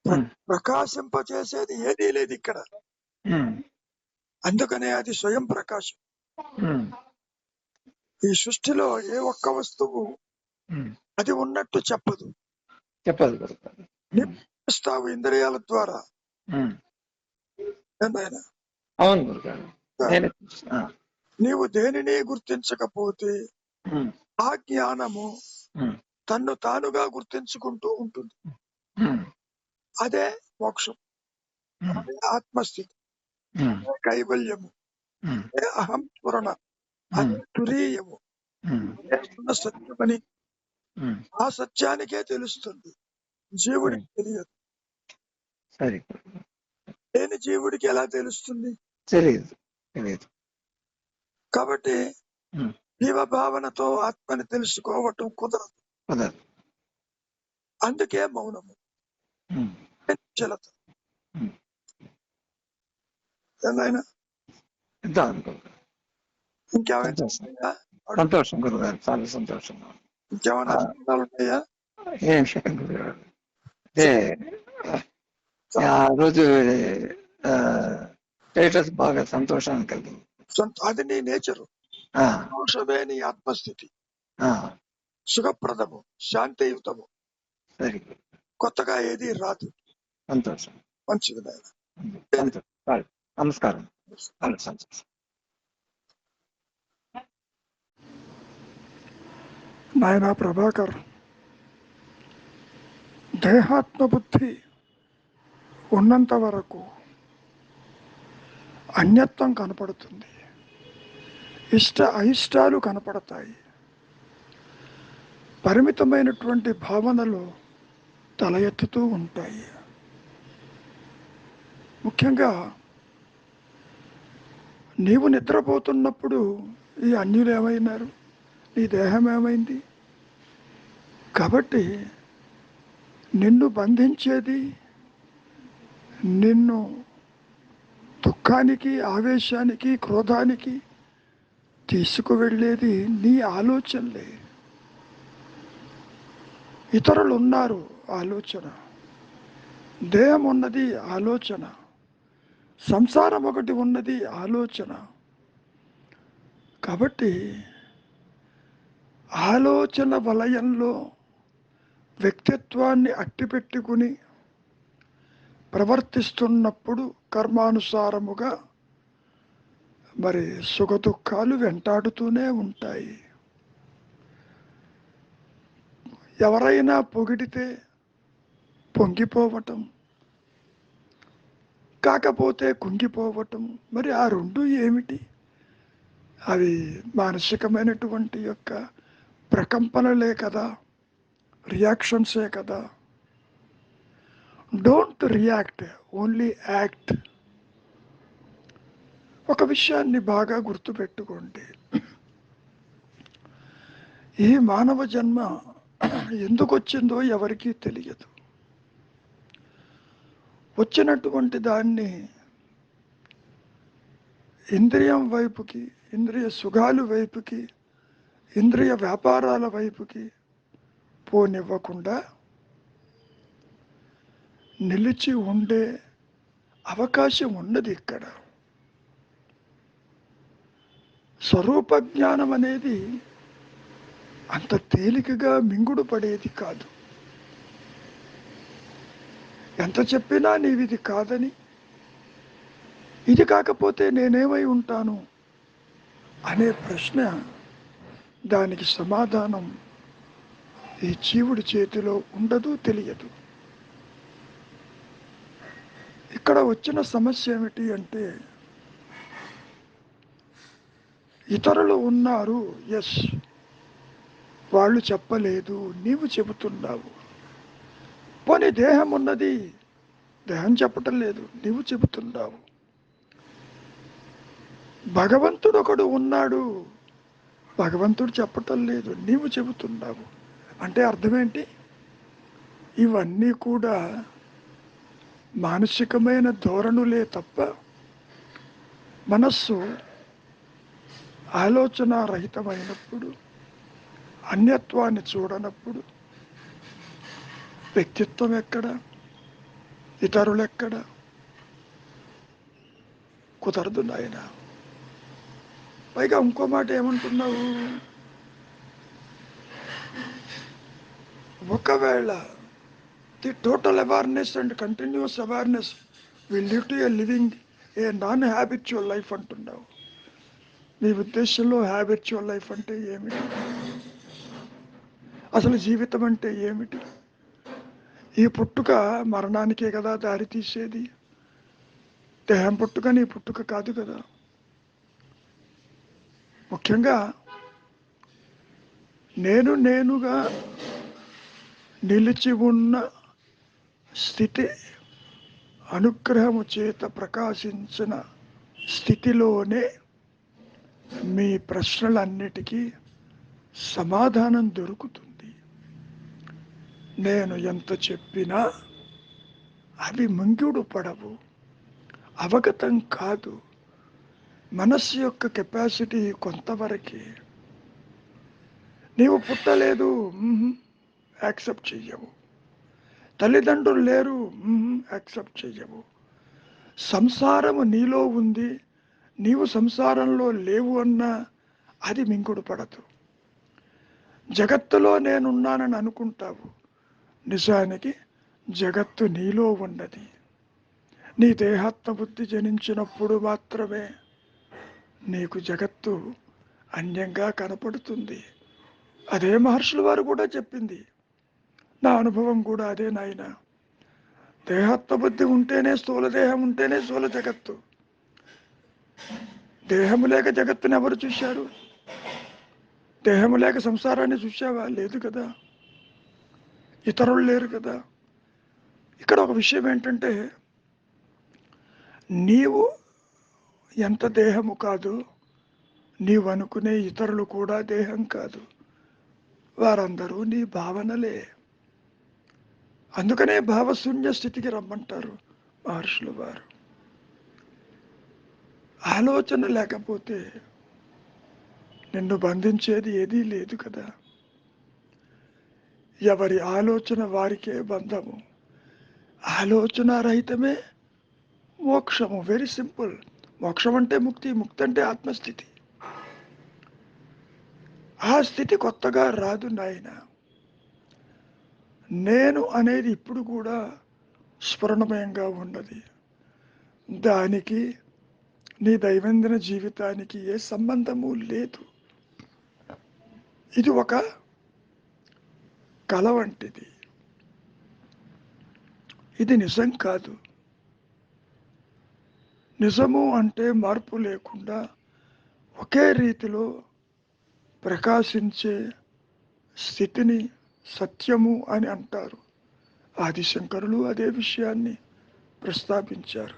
ఉమ్. ప్రకాశింపచేసేది ఏదీ లేదు ఇక్కడ. ఉమ్. అందుకనే అది స్వయం ప్రకాశం. ఉమ్. ఈ సృష్టిలో ఏ ఒక్క వస్తువు ఉమ్. అది ఉన్నట్టు చెప్పదు. చెప్పదు గురుగారు. నీవు చూస్తావు ఇంద్రియాల ద్వారా. ఉమ్. ఏమైనా అవును గురుగారు. నేను నీవు దేనిని గుర్తించకపోతే ఉమ్. ఆ జ్ఞానము ఉమ్. తన్ను తానుగా గుర్తించుకుంటూ ఉంటుంది. ఉమ్. అదే మోక్షం, ఉమ్. అదే ఆత్మస్థితి, ఉమ్. అదే కైవల్యము, ఉమ్. అదే అహం స్ఫురణ, అదే ఉమ్. తురీయము, ఉమ్. అదే ఉన్న సత్యమని. ఉమ్. ఆ సత్యానికే తెలుస్తుంది, జీవుడికి తెలియదు. సరే. లేని జీవుడికి ఎలా తెలుస్తుంది? తెలియదు. తెలియదు. కాబట్టి ఉమ్. జీవభావనతో ఆత్మని తెలుసుకోవటం కుదరదు. కుదరదు. అందుకే మౌనము, ఉమ్, నిశ్చలత. ఉమ్. ఏనాయనా ఇద్దాం గురుగారు. ఇంకేమైనా సంతోషం, ఉన్నాయా? సంతోషం గురుగారు, చాలా సంతోషంగా ఉంది. ఇంకేమైనా ఆ, అనుమానాలు ఉన్నాయా? ఏం విషయం గురుగారు అంటే ఆ రోజు స్టేటస్ బాగా సంతోషాన్ని కలిగింది. అది నీ నేచరు. ఆ, సంతోషమే నీ ఆత్మస్థితి. ఆ, సుఖప్రదము, శాంతియుతము. Very good. కొత్తగా ఏది రాదు. సంతోషం, మంచిది నాయన. సంతోషం. చాలు. నమస్కారం. చాలా సంతోషం. నాయన ప్రభాకర్, దేహాత్మ బుద్ధి ఉన్నంత వరకు అన్యత్వం కనపడుతుంది, ఇష్ట అయిష్టాలు కనపడతాయి, పరిమితమైనటువంటి భావనలు తల ఎత్తుతూ ఉంటాయి. ముఖ్యంగా నీవు నిద్రపోతున్నప్పుడు ఈ అన్యులు ఏమైనారు, నీ దేహం ఏమైంది? కాబట్టి నిన్ను బంధించేది, నిన్ను దుఃఖానికి, ఆవేశానికి, క్రోధానికి తీసుకువెళ్ళేది నీ ఆలోచనలే. ఇతరులు ఉన్నారు, ఆలోచన. దేహం ఉన్నది, ఆలోచన. సంసారం ఒకటి ఉన్నది, ఆలోచన. కాబట్టి ఆలోచన వలయంలో వ్యక్తిత్వాన్ని అట్టిపెట్టుకుని ప్రవర్తిస్తున్నప్పుడు కర్మానుసారముగా మరి సుఖ దుఃఖాలు వెంటాడుతూనే ఉంటాయి. ఎవరైనా పొగిడితే పొంగిపోవటం, కాకపోతే కుంగిపోవటం, మరి ఆ రెండు ఏమిటి? అవి మానసికమైనటువంటి యొక్క ప్రకంపనలే కదా, రియాక్షన్సే కదా. Don't react, only act. ఒక విషయాన్ని బాగా గుర్తుపెట్టుకోండి. ఈ మానవ జన్మ ఎందుకు వచ్చిందో ఎవరికీ తెలియదు. వచ్చినటువంటి దాన్ని ఇంద్రియం వైపుకి, ఇంద్రియ సుఖాలు వైపుకి, ఇంద్రియ వ్యాపారాల వైపుకి పోనివ్వకుండా నిలిచి ఉండే అవకాశం ఉన్నది ఇక్కడ. స్వరూప జ్ఞానం అనేది అంత తేలికగా మింగుడు పడేది కాదు. ఎంత చెప్పినా నీవిది కాదని, ఇది కాకపోతే నేనేమై ఉంటాను అనే ప్రశ్న, దానికి సమాధానం ఈ జీవుడి చేతిలో ఉండదు, తెలియదు. ఇక్కడ వచ్చిన సమస్య ఏమిటి అంటే, ఇతరులు ఉన్నారు, ఎస్, వాళ్ళు చెప్పలేదు, నీవు చెబుతున్నావు. పోనీ దేహం ఉన్నది, దేహం చెప్పటం లేదు, నీవు చెబుతున్నావు. భగవంతుడు ఒకడు ఉన్నాడు, భగవంతుడు చెప్పటం లేదు, నీవు చెబుతున్నావు. అంటే అర్థమేంటి? ఇవన్నీ కూడా మానసికమైన ధోరణులే తప్ప మనస్సు ఆలోచన రహితమైనప్పుడు, అన్యత్వాన్ని చూడనప్పుడు వ్యక్తిత్వం ఎక్కడ, ఇతరులెక్కడ? కుదరదు నాయన. పైగా ఇంకో మాట ఏమంటున్నావు? ఒకవేళ the total awareness and continuous awareness will lead to A living a non habitual life అంటున్నావు. నీ ఉద్దేశంలో హ్యాబిచువల్ లైఫ్ అంటే ఏమిటి? అసలు జీవితం అంటే ఏమిటి? ఈ పుట్టుక మరణానికే కదా దారి తీసేది. దేహం పుట్టుక నీ పుట్టుక కాదు కదా. ముఖ్యంగా నేనుగా నిలిచి ఉన్న స్థితి, అనుగ్రహము చేత ప్రకాశించిన స్థితిలోనే మీ ప్రశ్నలన్నిటికీ సమాధానం దొరుకుతుంది. నేను ఎంత చెప్పినా అవి మింగుడు పడవు, అవగతం కాదు. మనస్సు యొక్క కెపాసిటీ కొంతవరకే. నీవు పుట్టలేదు, యాక్సెప్ట్ చెయ్యవు. తల్లిదండ్రులు లేరు, యాక్సెప్ట్ చెయ్యవు. సంసారము నీలో ఉంది, నీవు సంసారంలో లేవు అన్నా అది మింగుడు పడదు. జగత్తులో నేనున్నానని అనుకుంటావు, నిజానికి జగత్తు నీలో ఉన్నది. నీ దేహాత్మ బుద్ధి జనించినప్పుడు మాత్రమే నీకు జగత్తు అన్యంగా కనపడుతుంది. అదే మహర్షుల వారు కూడా చెప్పింది. నా అనుభవం కూడా అదే నాయన. దేహాత్మ బుద్ధి ఉంటేనే స్థూల దేహం, ఉంటేనే స్థూల జగత్తు. దేహము లేక జగత్తుని ఎవరు చూశారు? దేహము లేక సంసారాన్ని చూశావా? లేదు కదా. ఇతరులు లేరు కదా. ఇక్కడ ఒక విషయం ఏంటంటే, నీవు ఎంత దేహము కాదు, నీవు అనుకునే ఇతరులు కూడా దేహం కాదు. వారందరూ నీ భావనలే. అందుకనే భావశూన్య స్థితికి రమ్మంటారు మహర్షుల వారు. ఆలోచన లేకపోతే నిన్ను బంధించేది ఏదీ లేదు కదా. ఎవరి ఆలోచన వారికే బంధము. ఆలోచన రహితమే మోక్షము. Very simple. మోక్షం అంటే ముక్తి, ముక్తి అంటే ఆత్మస్థితి. ఆ స్థితి కొత్తగా రాదు నాయన. నేను అనేది ఇప్పుడు కూడా స్ఫురణమయంగా ఉన్నది. దానికి నీ దైనందిన జీవితానికి ఏ సంబంధము లేదు. ఇది ఒక కల వంటిది, ఇది నిజం కాదు. నిజము అంటే మార్పు లేకుండా ఒకే రీతిలో ప్రకాశించే స్థితిని సత్యము అని అంటారు. ఆదిశంకరులు అదే విషయాన్ని ప్రస్తావించారు.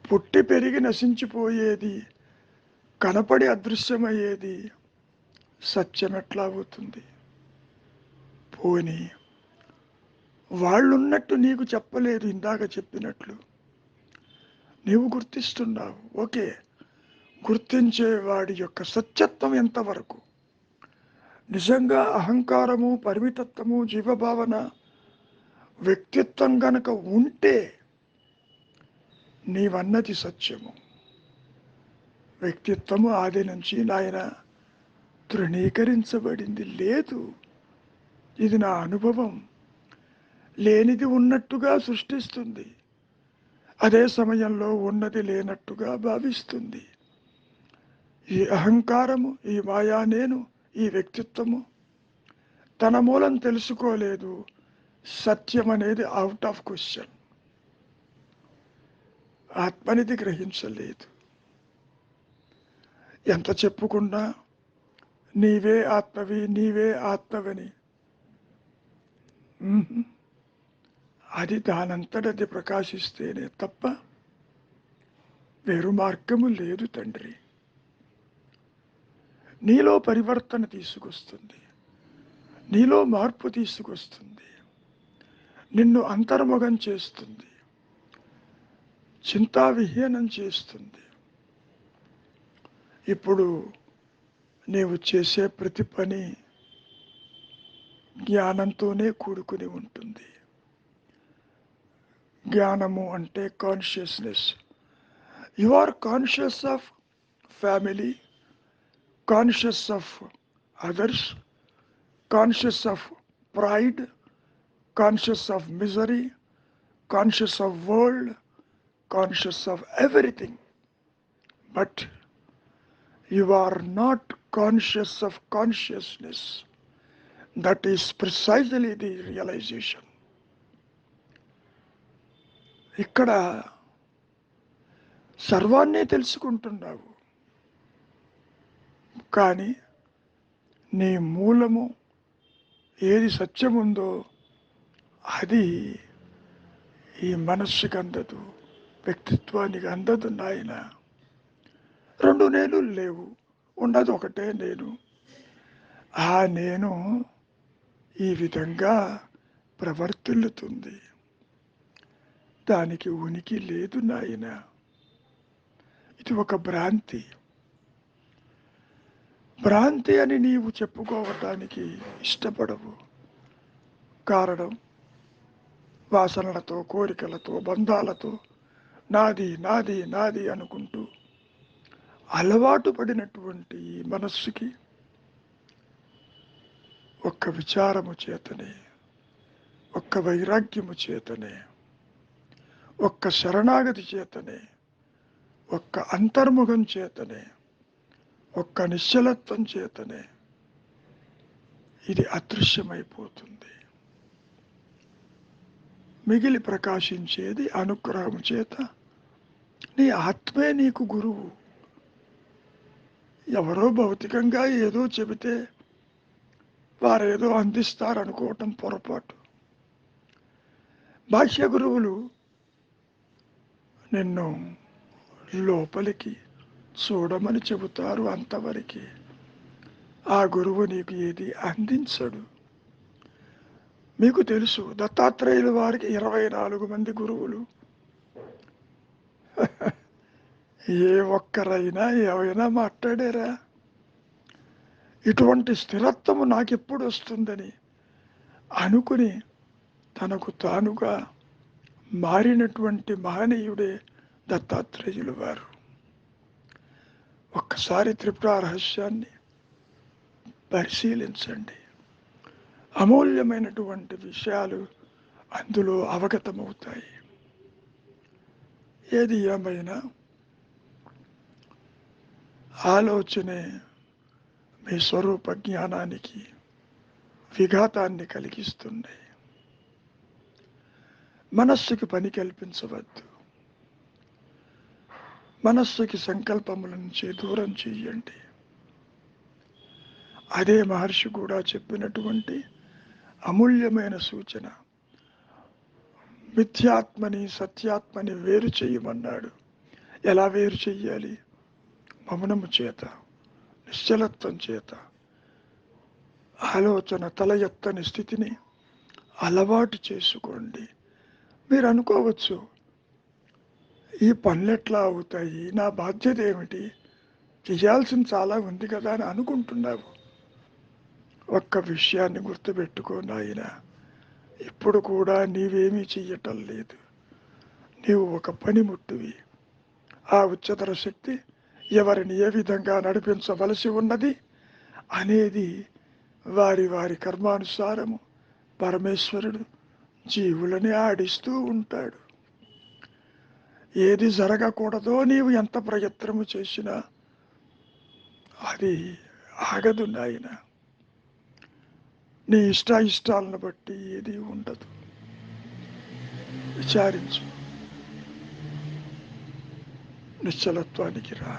పుట్టి పెరిగి నశించిపోయేది, కనపడి అదృశ్యమయ్యేది సత్యం ఎట్లా అవుతుంది? పోనీ వాళ్ళున్నట్టు నీకు చెప్పలేదు. ఇందాక చెప్పినట్లు నీవు గుర్తిస్తున్నావు. ఓకే, గుర్తించే వాడి యొక్క సత్యత్వం ఎంతవరకు? నిజంగా అహంకారము, పరిమితత్వము, జీవభావన, వ్యక్తిత్వం గనక ఉంటే నీవన్నది సత్యము. వ్యక్తిత్వము ఆది నుంచి నాయన తృణీకరించబడింది లేదు. ఇది నా అనుభవం. లేనిది ఉన్నట్టుగా సృష్టిస్తుంది, అదే సమయంలో ఉన్నది లేనట్టుగా భావిస్తుంది. ఈ అహంకారము, ఈ మాయా నేను, ఈ వ్యక్తిత్వము తన మూలం తెలుసుకోలేదు. సత్యం అనేది అవుట్ ఆఫ్ క్వశ్చన్. ఆత్మనిది గ్రహించలేదు. ఎంత చెప్పుకున్నా నీవే ఆత్మవి, నీవే ఆత్మవని, అది దానంతటది ప్రకాశిస్తేనే తప్ప వేరు మార్గము లేదు తండ్రి. నీలో పరివర్తన తీసుకొస్తుంది, నీలో మార్పు తీసుకొస్తుంది, నిన్ను అంతర్ముఖం చేస్తుంది, చింతావిహీనం చేస్తుంది. ఇప్పుడు నీవు చేసే ప్రతి పని జ్ఞానంతోనే కూడుకుని ఉంటుంది. జ్ఞానము అంటే consciousness. You are conscious of family, conscious of others, conscious of pride, conscious of misery, conscious of world, conscious of everything. But you are not conscious of consciousness. That is precisely the realization. ఇక్కడ సర్వాన్ని తెలుసుకుంటున్నావు, కానీ నీ మూలము ఏది సత్యం ఉందో అది ఈ మనస్సుకి అందదు, వ్యక్తిత్వానికి అందదు నాయన. రెండు నేను లేవు, ఉన్నది ఒకటే నేను. ఆ నేను ఈ విధంగా ప్రవర్తిల్లుతుంది. దానికి ఉనికి లేదు నాయన. ఇది ఒక భ్రాంతి. భ్రాంతి అని నీవు చెప్పుకోవటానికి ఇష్టపడవు. కారణం వాసనలతో, కోరికలతో, బంధాలతో నాది నాది నాది అనుకుంటూ అలవాటు పడినటువంటి ఈ మనస్సుకి ఒక్క విచారము చేతనే, ఒక్క వైరాగ్యము చేతనే, ఒక్క శరణాగతి చేతనే, ఒక్క అంతర్ముఖం చేతనే, ఒక్క నిశ్చలత్వం చేతనే ఇది అదృశ్యమైపోతుంది. మిగిలి ప్రకాశించేది అనుగ్రహం చేత. నీ ఆత్మే నీకు గురువు. ఎవరో భౌతికంగా ఏదో చెబితే వారేదో అందిస్తారనుకోవటం పొరపాటు. బాహ్య గురువులు నిన్ను లోపలికి చూడమని చెబుతారు, అంతవరకు. ఆ గురువు నీకు ఏది అందించడు. మీకు తెలుసు, దత్తాత్రేయుల వారికి 24 మంది గురువులు. ఏ ఒక్కరైనా ఏమైనా మాట్లాడారా? ఇటువంటి స్థిరత్వము నాకెప్పుడు వస్తుందని అనుకుని తనకు తానుగా మారినటువంటి మహనీయుడే దత్తాత్రేయులు వారు. ఒక్కసారి త్రిపుర రహస్యాన్ని పరిశీలించండి. అమూల్యమైనటువంటి విషయాలు అందులో అవగతమవుతాయి. ఏది ఏమైనా ఆలోచనే మీ స్వరూప జ్ఞానానికి విఘాతాన్ని కలిగిస్తుంది. మనస్సుకి పని కల్పించవద్దు. మనస్సుకి సంకల్పముల నుంచి దూరం చెయ్యండి. అదే మహర్షి కూడా చెప్పినటువంటి అమూల్యమైన సూచన. మిథ్యాత్మని సత్యాత్మని వేరు చెయ్యమన్నాడు. ఎలా వేరు చెయ్యాలి? మౌనము చేత, నిశ్చలత్వం చేత. ఆలోచన తల ఎత్తని స్థితిని అలవాటు చేసుకోండి. మీరు అనుకోవచ్చు, ఈ పనులు ఎట్లా అవుతాయి, నా బాధ్యత ఏమిటి, చేయాల్సింది చాలా ఉంది కదా అని అనుకుంటున్నావు. ఒక్క విషయాన్ని గుర్తుపెట్టుకో నాయన, ఇప్పుడు కూడా నీవేమీ చెయ్యటం లేదు. నీవు ఒక పనిముట్టువి. ఆ ఉच्चతర శక్తి ఎవరిని ఏ విధంగా నడిపించవలసి ఉన్నది అనేది వారి వారి కర్మానుసారము పరమేశ్వరుడు జీవులని ఆడిస్తూ ఉంటాడు. ఏది జరగకూడదో నీవు ఎంత ప్రయత్నము చేసినా అది ఆగదు నాయన. నీ ఇష్టాలను బట్టి ఏది ఉండదు. విచారించు, నిశ్చలత్వానికి రా.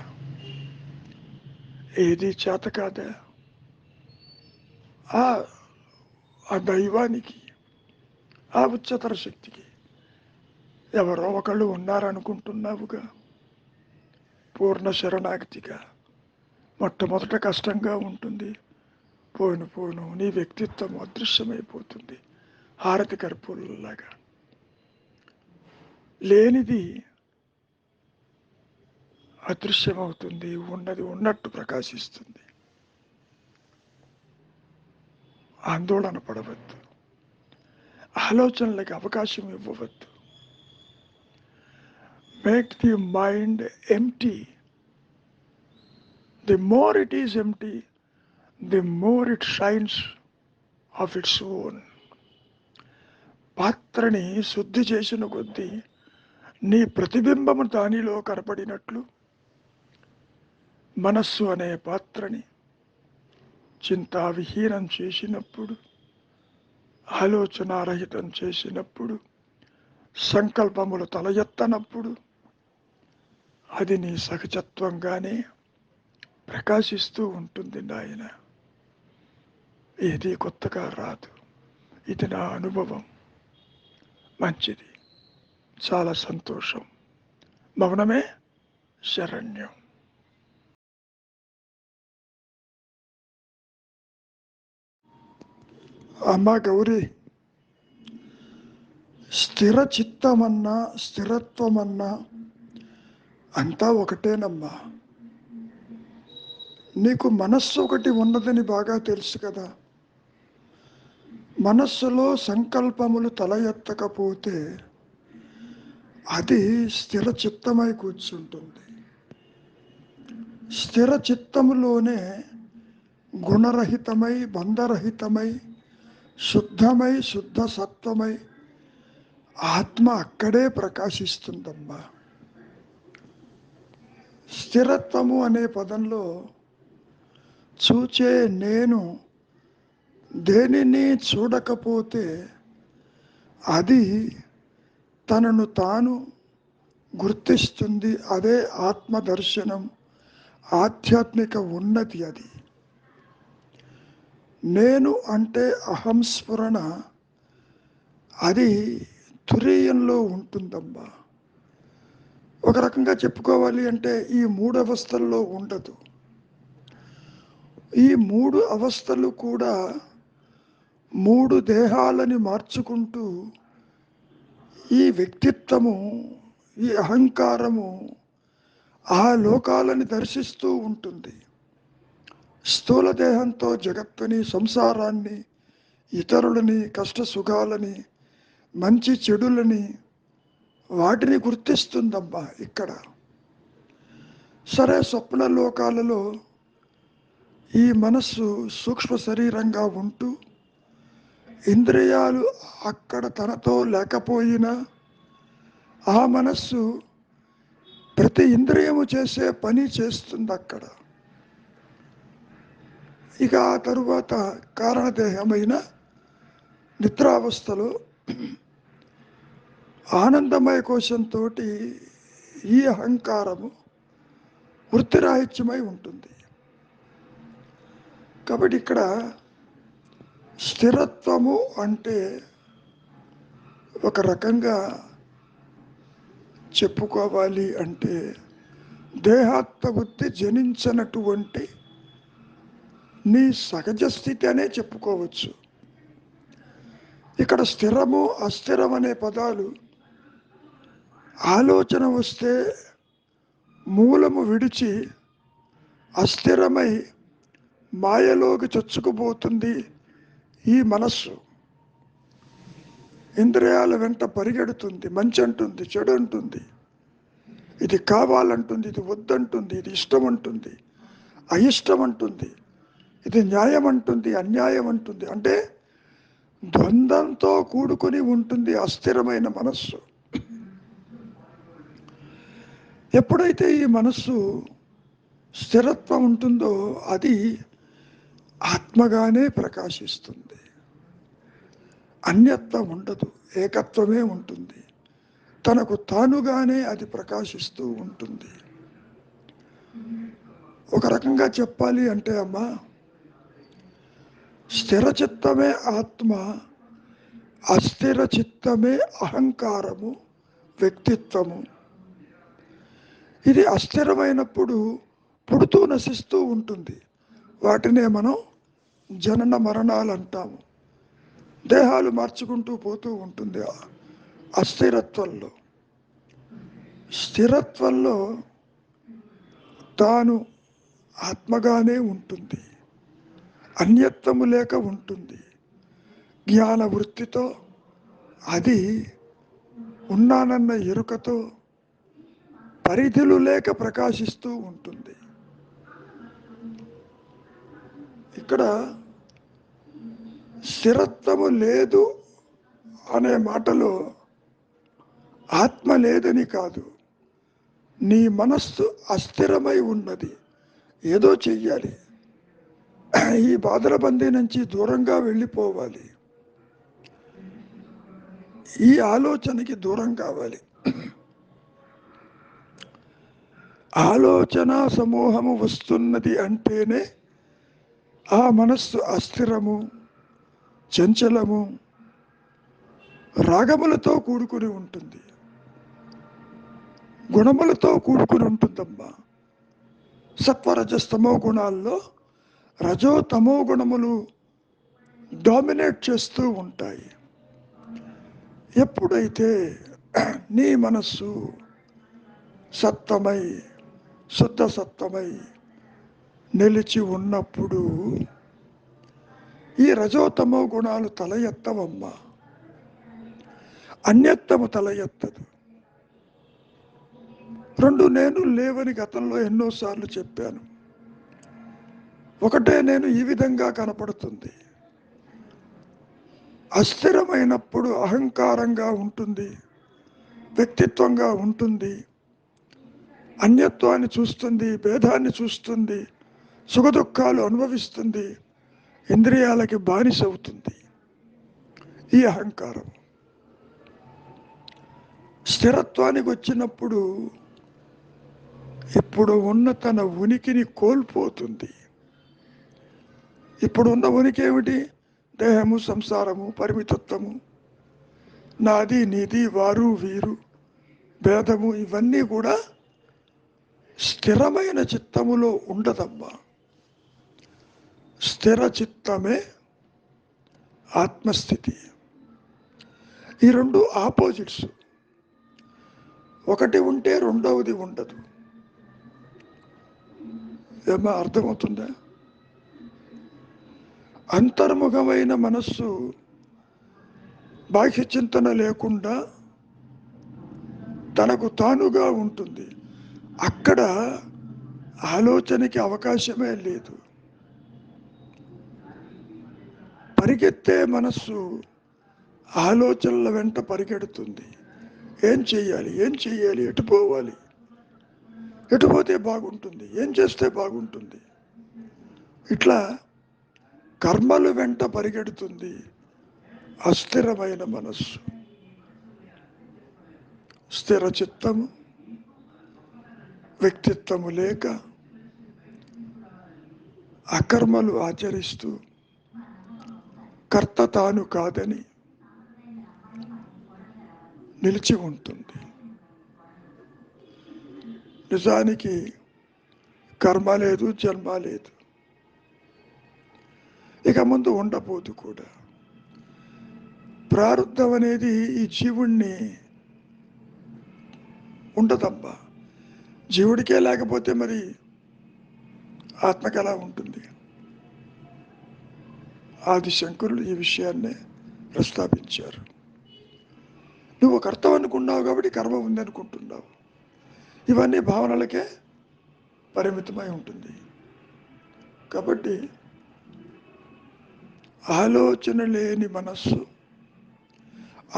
ఏది చేత కాదా? ఆ దైవానికి, ఆ ఉच्चతర శక్తికి ఎవరో ఒకళ్ళు ఉన్నారనుకుంటున్నావుగా. పూర్ణ శరణాగతిగా మొట్టమొదట కష్టంగా ఉంటుంది. పోను పోను నీ వ్యక్తిత్వం అదృశ్యమైపోతుంది. హారతి కర్పూరంలాగా. లేనిది అదృశ్యమవుతుంది, ఉన్నది ఉన్నట్టు ప్రకాశిస్తుంది. ఆందోళన పడవద్దు. ఆలోచనలకు అవకాశం ఇవ్వవద్దు. Make the mind empty. The more it is empty, the more it shines of its own. పాత్రని శుద్ధి చేసిన కొద్దీ నీ ప్రతిబింబము దానిలో కనపడినట్లు మనస్సు అనే పాత్రని చింతావిహీనం చేసినప్పుడు, ఆలోచనారహితం చేసినప్పుడు, సంకల్పములు తల ఎత్తనప్పుడు అది నీ సహజత్వంగానే ప్రకాశిస్తూ ఉంటుంది నాయన. ఏది కొత్తగా రాదు. ఇది నా అనుభవం. మంచిది, చాలా సంతోషం. మౌనమే శరణ్యం. అమ్మా గౌరీ, స్థిర చిత్తమన్నా స్థిరత్వమన్నా అంతా ఒకటేనమ్మా. నీకు మనస్సు ఒకటి ఉన్నదని బాగా తెలుసు కదా. మనస్సులో సంకల్పములు తల ఎత్తకపోతే అది స్థిర చిత్తమై కూర్చుంటుంది. స్థిర చిత్తములోనే గుణరహితమై, బంధరహితమై, శుద్ధమై, శుద్ధ సత్వమై ఆత్మ అక్కడే ప్రకాశిస్తుందమ్మా. స్థిరత్వము అనే పదంలో చూచే నేను దేనిని చూడకపోతే అది తనను తాను గుర్తిస్తుంది. అదే ఆత్మదర్శనం, ఆధ్యాత్మిక ఉన్నతి. అది నేను అంటే అహంస్ఫురణ, అది తురీయంలో ఉంటుందమ్మా. ఒక రకంగా చెప్పుకోవాలి అంటే ఈ 3 అవస్థల్లో ఉండదు. ఈ 3 అవస్థలు కూడా 3 దేహాలని మార్చుకుంటూ ఈ వ్యక్తిత్వము, ఈ అహంకారము ఆ లోకాలని దర్శిస్తూ ఉంటుంది. స్థూల దేహంతో జగత్తుని, సంసారాన్ని, ఇతరులని, కష్ట సుఖాలని, మంచి చెడులని వాటిని గుర్తిస్తుందమ్మా ఇక్కడ. సరే, స్వప్న లోకాలలో ఈ మనస్సు సూక్ష్మ శరీరంగా ఉంటూ ఇంద్రియాలు అక్కడ తనతో లేకపోయినా ఆ మనస్సు ప్రతి ఇంద్రియము చేసే పని చేస్తుంది అక్కడ. ఇక ఆ తరువాత కారణదేహమైన నిద్రావస్థలో ఆనందమయ కోశంతో ఈ అహంకారము వృత్తిరాహిత్యమై ఉంటుంది. కాబట్టి ఇక్కడ స్థిరత్వము అంటే ఒక రకంగా చెప్పుకోవాలి అంటే దేహాత్మ బుద్ధి జనించనటువంటి నీ సహజ స్థితి అనే చెప్పుకోవచ్చు. ఇక్కడ స్థిరము, అస్థిరం అనే పదాలు ఆలోచన వస్తే మూలము విడిచి అస్థిరమై మాయలోకి చొచ్చుకుపోతుంది ఈ మనస్సు. ఇంద్రియాల వెంట పరిగెడుతుంది. మంచి అంటుంది, చెడు అంటుంది, ఇది కావాలంటుంది, ఇది వద్దంటుంది, ఇది ఇష్టం అంటుంది, అయిష్టం అంటుంది, ఇది న్యాయం అంటుంది, అన్యాయం అంటుంది. అంటే ద్వంద్వంతో కూడుకొని ఉంటుంది అస్థిరమైన మనస్సు. ఎప్పుడైతే ఈ మనస్సు స్థిరత్వం ఉంటుందో అది ఆత్మగానే ప్రకాశిస్తుంది. అన్యత్వం ఉండదు, ఏకత్వమే ఉంటుంది. తనకు తానుగానే అది ప్రకాశిస్తూ ఉంటుంది. ఒక రకంగా చెప్పాలి అంటే అమ్మా, స్థిర చిత్తమే ఆత్మ, అస్థిర చిత్తమే అహంకారము, వ్యక్తిత్వము. ఇది అస్థిరమైనప్పుడు పుడుతూ నశిస్తూ ఉంటుంది. వాటినే మనం జనన మరణాలు అంటాము. దేహాలు మార్చుకుంటూ పోతూ ఉంటుంది అస్థిరత్వంలో. స్థిరత్వంలో తాను ఆత్మగానే ఉంటుంది, అన్యత్వము లేక ఉంటుంది. జ్ఞాన వృత్తితో, అది ఉన్నానన్న ఎరుకతో పరిధులు లేక ప్రకాశిస్తూ ఉంటుంది. ఇక్కడ స్థిరత్వము లేదు అనే మాటలో ఆత్మ లేదని కాదు, నీ మనస్సు అస్థిరమై ఉన్నది. ఏదో చెయ్యాలి, ఈ బాధల బందీ నుంచి దూరంగా వెళ్ళిపోవాలి, ఈ ఆలోచనకి దూరం కావాలి. ఆలోచన సమూహము వస్తున్నది అంటేనే ఆ మనస్సు అస్థిరము, చంచలము, రాగములతో కూడుకుని ఉంటుంది, గుణములతో కూడుకుని ఉంటుందమ్మా. సత్వరజస్తమో గుణాల్లో రజో తమో గుణములు డామినేట్ చేస్తూ ఉంటాయి. ఎప్పుడైతే నీ మనస్సు సత్తమై శుద్ధ సత్తమై నిలిచి ఉన్నప్పుడు ఈ రజోతమో గుణాలు తల ఎత్తవమ్మా, అన్యత్తము తల ఎత్తదు. రెండు నేను లేవని గతంలో ఎన్నోసార్లు చెప్పాను. ఒకటే నేను ఈ విధంగా కనపడుతుంది. అస్థిరమైనప్పుడు అహంకారంగా ఉంటుంది, వ్యక్తిత్వంగా ఉంటుంది, అన్యత్వాన్ని చూస్తుంది, భేదాన్ని చూస్తుంది, సుఖదుఖాలు అనుభవిస్తుంది, ఇంద్రియాలకి బానిస అవుతుంది. ఈ అహంకారం స్థిరత్వానికి వచ్చినప్పుడు ఇప్పుడు ఉన్న తన ఉనికిని కోల్పోతుంది. ఇప్పుడు ఉన్న ఉనికి ఏమిటి? దేహము, సంసారము, పరిమితత్వము, నాది నీది, వారు వీరు, భేదము, ఇవన్నీ కూడా స్థిరమైన చిత్తములో ఉండదమ్మా. స్థిర చిత్తమే ఆత్మస్థితి. ఈ రెండు ఆపోజిట్స్. ఒకటి ఉంటే రెండవది ఉండదు. ఏమో అర్థమవుతుందా? అంతర్ముఖమైన మనస్సు బాహ్య చింతన లేకుండా తనకు తానుగా ఉంటుంది. అక్కడ ఆలోచనకి అవకాశమే లేదు. పరిగెత్తే మనస్సు ఆలోచనల వెంట పరిగెడుతుంది. ఏం చెయ్యాలి, ఏం చెయ్యాలి, ఎటు పోవాలి, ఎటు పోతే బాగుంటుంది, ఏం చేస్తే బాగుంటుంది, ఇట్లా కర్మలు వెంట పరిగెడుతుంది అస్థిరమైన మనస్సు. స్థిర చిత్తము, వ్యక్తిత్వము లేక అకర్మలు ఆచరిస్తూ కర్త తాను కాదని నిలిచి ఉంటుంది. నిజానికి కర్మ లేదు, జన్మ లేదు, ఇక ముందు ఉండబోదు కూడా. ప్రారంధం అనేది ఈ జీవుణ్ణి ఉండదమ్మా. జీవుడికే లేకపోతే మరి ఆత్మకి ఎలా ఉంటుంది? ఆది శంకరులు ఈ విషయాన్నే ప్రస్తావించారు. నువ్వు కర్తవు అనుకున్నావు కాబట్టి కర్మ ఉంది అనుకుంటున్నావు. ఇవన్నీ భావనలకే పరిమితమై ఉంటుంది. కాబట్టి ఆలోచన లేని మనస్సు,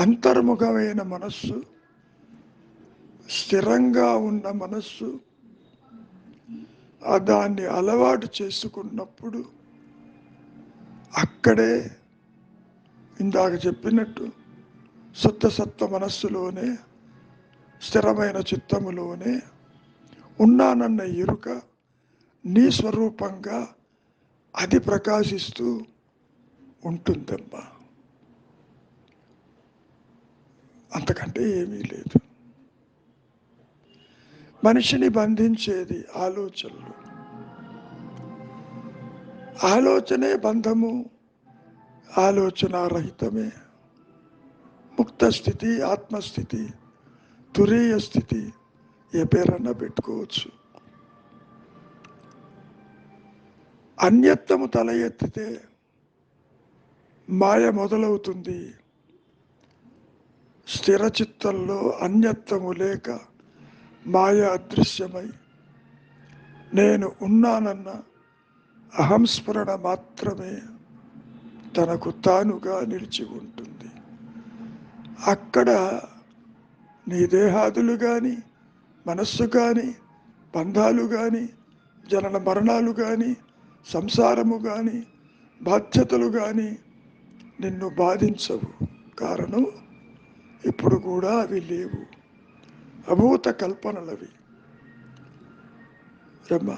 అంతర్ముఖమైన మనస్సు, స్థిరంగా ఉన్న మనస్సు దాన్ని అలవాటు చేసుకున్నప్పుడు అక్కడే ఇందాక చెప్పినట్టు శుద్ధ సత్వ మనస్సులోనే, స్థిరమైన చిత్తములోనే ఉన్నానన్న ఎరుక నీ స్వరూపంగా అది ప్రకాశిస్తూ ఉంటుందమ్మా. అంతకంటే ఏమీ లేదు. మనిషిని బంధించేది ఆలోచనలు. ఆలోచనే బంధము, ఆలోచనారహితమే ముక్త స్థితి, ఆత్మస్థితి, తురీయ స్థితి, ఏ పేరన్నా పెట్టుకోవచ్చు. అన్యత్వము తల ఎత్తితే మాయ మొదలవుతుంది. స్థిర చిత్తంలో అన్యత్వము లేక మాయ అదృశ్యమై నేను ఉన్నానన్న అహంస్ఫురణ మాత్రమే తనకు తానుగా నిలిచి ఉంటుంది. అక్కడ నీ దేహాదులు కానీ, మనస్సు కానీ, బంధాలు కానీ, జనన మరణాలు కానీ, సంసారము కానీ, బాధ్యతలు కానీ నిన్ను బాధించవు. కారణం ఇప్పుడు కూడా అవి లేవు, అభూత కల్పనలవి. బ్రహ్మ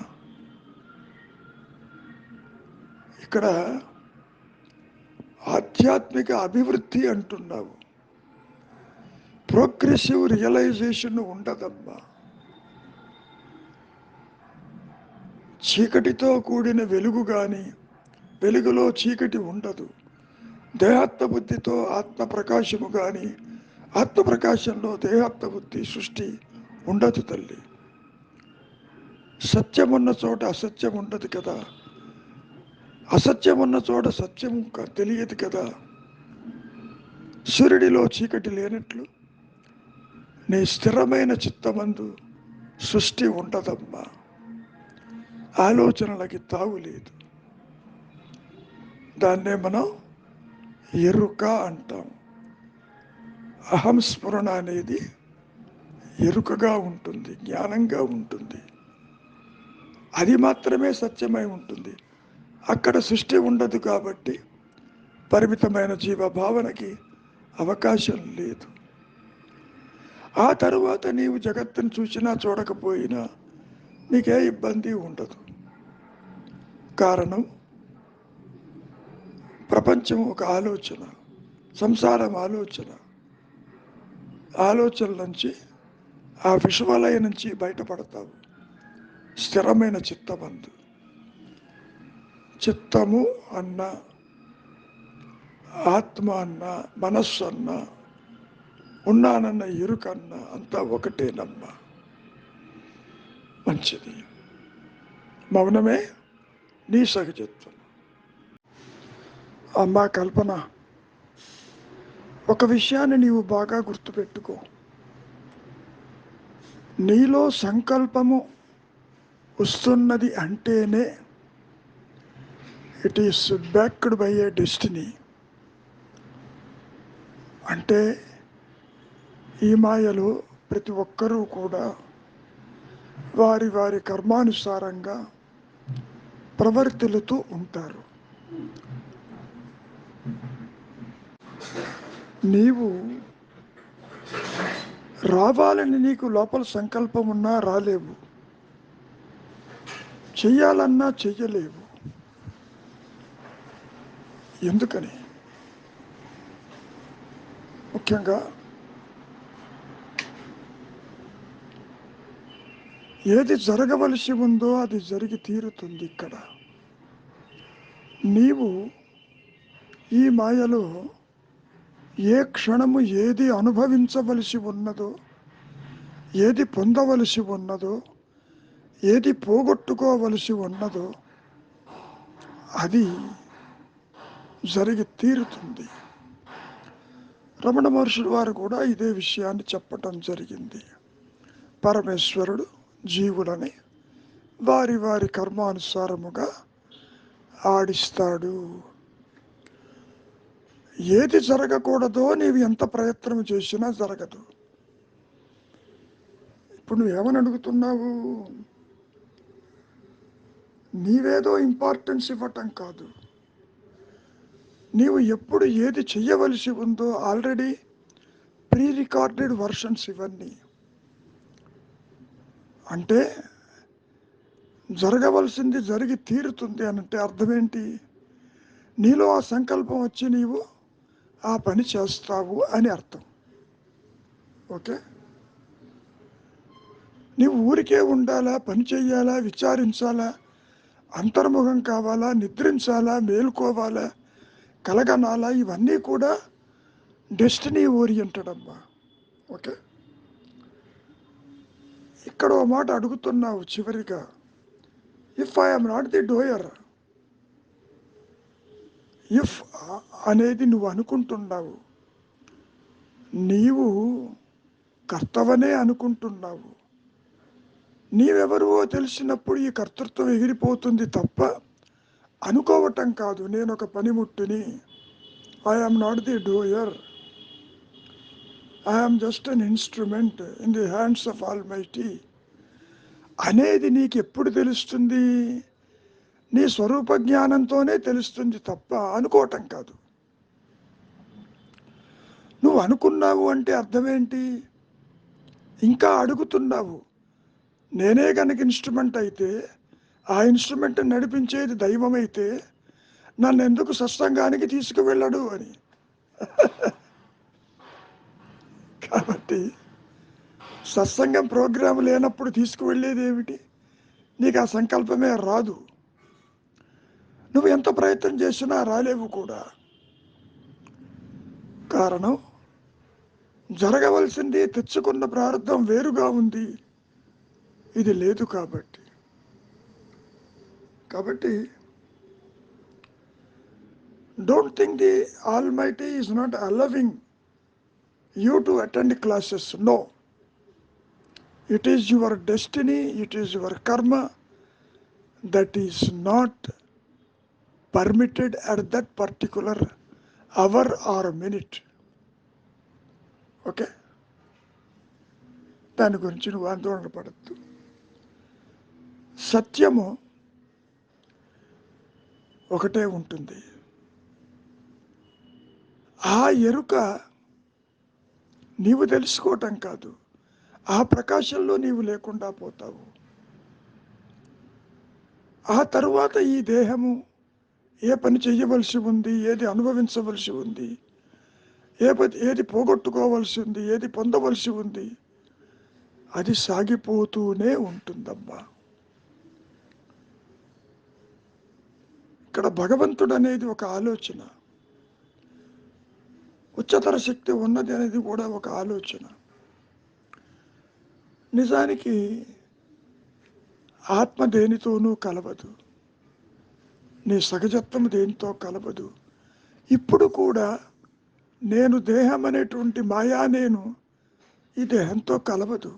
ఇక్కడ ఆధ్యాత్మిక అభివృద్ధి అంటున్నావు, ప్రోగ్రెసివ్ రియలైజేషన్ ఉండదమ్మా. చీకటితో కూడిన వెలుగు కానీ, వెలుగులో చీకటి ఉండదు. దేహాత్మ బుద్ధితో ఆత్మ ప్రకాశము కానీ ఆత్మ ప్రకాశంలో దేహాత్మ బుద్ధి సృష్టి ఉండదు తల్లి. సత్యం ఉన్న చోట అసత్యం ఉండదు కదా, అసత్యం ఉన్న చోట సత్యం తెలియదు కదా. సూర్యుడిలో చీకటి లేనట్లు నీ స్థిరమైన చిత్తమందు సృష్టి ఉండదమ్మా. ఆలోచనలకి తావు లేదు. దాన్నే మనం ఎరుక అంటాం. అహం స్ఫురణ అనేది ఎరుకగా ఉంటుంది, జ్ఞానంగా ఉంటుంది. అది మాత్రమే సత్యమై ఉంటుంది. అక్కడ సృష్టి ఉండదు కాబట్టి పరిమితమైన జీవభావనకి అవకాశం లేదు. ఆ తరువాత నీవు జగత్తును చూసినా చూడకపోయినా నీకే ఇబ్బంది ఉండదు. కారణం ప్రపంచం ఒక ఆలోచన, సంసారం ఆలోచనల నుంచి, ఆ విశ్వలయ నుంచి బయటపడతావు. స్థిరమైన చిత్తమందు, చిత్తము అన్న, ఆత్మ అన్న, మనస్సు అన్న, ఉన్నానన్న ఎరుకన్న అంతా ఒకటేనమ్మా. మంచిది. మౌనమే నీ సహజత్వం. అమ్మా కల్పన, ఒక విషయాన్ని నీవు బాగా గుర్తుపెట్టుకో. నీలో సంకల్పము వస్తున్నది అంటేనే it is backed by A destiny. అంటే ఈ మాయలో ప్రతి ఒక్కరూ కూడా వారి వారి కర్మానుసారంగా ప్రవర్తిల్లుతూ ఉంటారు. నీవు రావాలని నీకు లోపల సంకల్పం ఉన్నా రాలేవు, చెయ్యాలన్నా చెయ్యలేవు. ఎందుకని? ముఖ్యంగా ఏది జరగవలసి ఉందో అది జరిగి తీరుతుంది. ఇక్కడ నీవు ఈ మాయలో ఏ క్షణము ఏది అనుభవించవలసి ఉన్నదో, ఏది పొందవలసి ఉన్నదో, ఏది పోగొట్టుకోవలసి ఉన్నదో అది జరిగి తీరుతుంది. రమణ మహర్షుల వారు కూడా ఇదే విషయాన్ని చెప్పటం జరిగింది. పరమేశ్వరుడు జీవులని వారి వారి కర్మానుసారముగా ఆడిస్తాడు. ఏది జరగకూడదో నీవు ఎంత ప్రయత్నం చేసినా జరగదు. ఇప్పుడు నువ్వేమని అడుగుతున్నావు? నీవేదో ఇంపార్టెన్స్ ఇవ్వటం కాదు. నీవు ఎప్పుడు ఏది చెయ్యవలసి ఉందో ఆల్రెడీ ప్రీ రికార్డెడ్ వర్షన్స్ ఇవన్నీ. అంటే జరగవలసింది జరిగి తీరుతుంది అనంటే అర్థం ఏంటి? నీలో ఆ సంకల్పం వచ్చి నీవు ఆ పని చేస్తావు అని అర్థం. ఓకే, నీవు ఊరికే ఉండాలా, పని చెయ్యాలా, విచారించాలా, అంతర్ముఖం కావాలా, నిద్రించాలా, మేలుకోవాలా, కలగనాలా, ఇవన్నీ కూడా డెస్టినీ ఓరియంటెడ్ అమ్మా. ఓకే, ఇక్కడ ఓ మాట అడుగుతున్నావు చివరిగా. If I'm not the doer, if అనేది నువ్వు అనుకుంటున్నావు, నీవు కర్తవనే అనుకుంటున్నావు. నీవెవరువో తెలిసినప్పుడు ఈ కర్తృత్వం ఎగిరిపోతుంది తప్ప అనుకోవటం కాదు. నేను ఒక పనిముట్టుని, I'm not the doer, I'm just an instrument in the hands of almighty అనేది నీకు ఎప్పుడు తెలుస్తుంది? నీ స్వరూప జ్ఞానంతోనే తెలుస్తుంది తప్ప అనుకోవటం కాదు. నువ్వు అనుకున్నావు అంటే అర్థమేంటి? ఇంకా అడుగుతున్నావు. నేనే కనుక ఇన్స్ట్రుమెంట్ అయితే, ఆ ఇన్స్ట్రుమెంట్ నడిపించేది దైవం అయితే నన్ను ఎందుకు సత్సంగానికి తీసుకువెళ్ళడు అని. కాబట్టి సత్సంగం ప్రోగ్రాం లేనప్పుడు తీసుకువెళ్ళేది ఏమిటి? నీకు ఆ సంకల్పమే రాదు. నువ్వు ఎంత ప్రయత్నం చేసినా రాలేవు కూడా. కారణం జరగవలసింది తెచ్చుకున్న ప్రారంధం వేరుగా ఉంది, ఇది లేదు కాబట్టి don't think the almighty is not allowing you to attend classes. No, it is your destiny, it is your karma that is not permitted at that particular hour or minute. Okay, దాని గురించి నువ్వు ఆందోళన పడద్దు. సత్యము ఒకటే ఉంటుంది. ఆ ఎరుక నీవు తెలుసుకోవటం కాదు, ఆ ప్రకాశంలో నీవు లేకుండా పోతావు. ఆ తరువాత ఈ దేహము ఏ పని చెయ్యవలసి ఉంది, ఏది అనుభవించవలసి ఉంది, ఏది పోగొట్టుకోవలసి ఉంది, ఏది పొందవలసి ఉంది, అది సాగిపోతూనే ఉంటుందమ్మా. ఇక్కడ భగవంతుడు అనేది ఒక ఆలోచన, ఉच्चतर శక్తి ఉన్నది అనేది కూడా ఒక ఆలోచన. నిజానికి ఆత్మ దేనితోనూ కలవదు, నీ సహజత్వం దేనితో కలవదు. ఇప్పుడు కూడా నేను దేహం అనేటువంటి మాయా నేను ఈ దేహంతో కలవదు.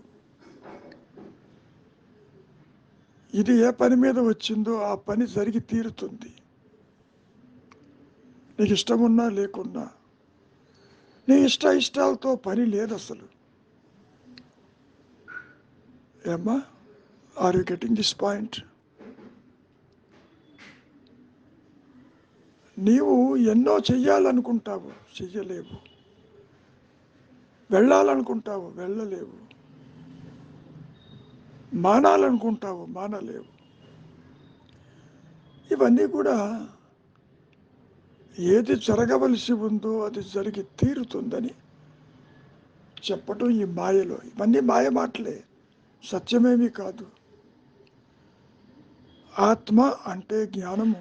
ఇది ఏ పని మీద వచ్చిందో ఆ పని జరిగి తీరుతుంది, నీకు ఇష్టమున్నా లేకున్నా. నీ ఇష్టాలతో పని లేదు అసలు. ఏమ్మా, are you getting this point? నీవు ఎన్నో చెయ్యాలనుకుంటావు, చెయ్యలేవు. వెళ్ళాలనుకుంటావు, వెళ్ళలేవు. మానాలనుకుంటావు, మానలేవు. ఇవన్నీ కూడా ఏది జరగవలసి ఉందో అది జరిగి తీరుతుందని చెప్పటం ఈ మాయలో. ఇవన్నీ మాయ మాటలే, సత్యమేమీ కాదు. ఆత్మ అంటే జ్ఞానము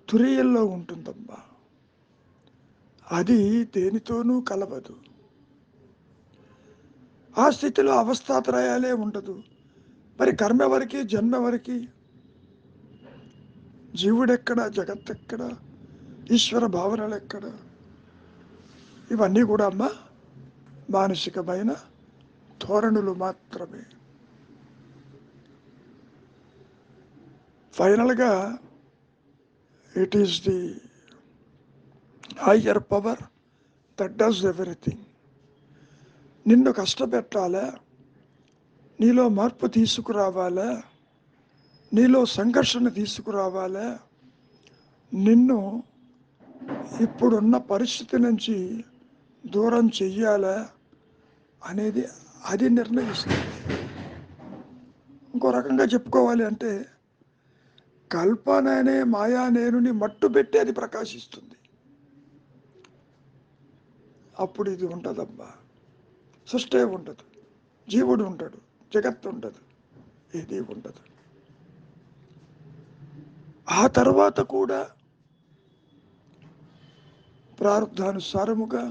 తురియల్లో ఉంటుందమ్మా, అది దేనితోనూ కలవదు. ఆ స్థితిలో అవస్థాత్రయాలే ఉండదు. మరి కర్మ ఎవరికి, జన్మ ఎవరికి? జీవుడెక్కడ, జగత్తెక్కడ, ఈశ్వర భావనలు ఎక్కడ? ఇవన్నీ కూడా అమ్మా మానసికమైన ధోరణులు మాత్రమే. ఫైనల్గా it is the higher power that does everything. నిన్ను కష్టపెట్టాలా, నీలో మార్పు తీసుకురావాలా, నీలో సంఘర్షణ తీసుకురావాలా, నిన్ను ఇప్పుడున్న పరిస్థితి నుంచి దూరం చెయ్యాలా అనేది అది నిర్ణయిస్తుంది. ఇంకో రకంగా చెప్పుకోవాలి అంటే కల్పన అనే మాయా నేనుని మట్టు పెట్టి అది ప్రకాశిస్తుంది. అప్పుడు ఇది ఉండదమ్మా, సృష్టి ఉండదు, జీవుడు ఉండడు, జగత్తు ఉండదు, ఏది ఉండదు. ఆ తర్వాత కూడా ప్రారంధానుసారముగా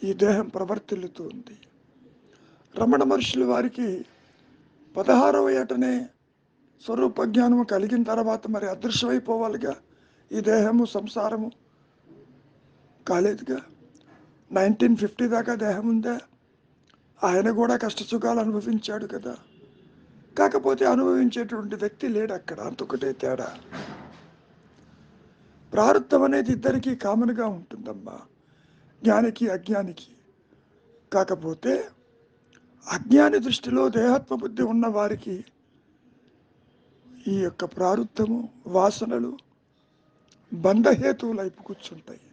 ఈ దేహం ప్రవర్తిల్లుతుంది. రమణ మహర్షుల వారికి 16వ ఏటనే స్వరూప జ్ఞానము కలిగిన తర్వాత మరి అదృశ్యమైపోవాలిగా. ఈ దేహము సంసారము కాలేదుగా. 1950 దాకా దేహం ఉందా? ఆయన కూడా కష్టసుఖాలు అనుభవించాడు కదా. కాకపోతే అనుభవించేటువంటి వ్యక్తి లేడు అక్కడ, అంతొకటే తేడా. ప్రారంధం అనేది ఇద్దరికీ కామన్గా ఉంటుందమ్మా, జ్ఞానికి అజ్ఞానికి. కాకపోతే అజ్ఞాని దృష్టిలో దేహాత్మ బుద్ధి ఉన్న వారికి ఈ యొక్క ప్రారంధము, వాసనలు బంధహేతువులు అయిపు కూర్చుంటాయి.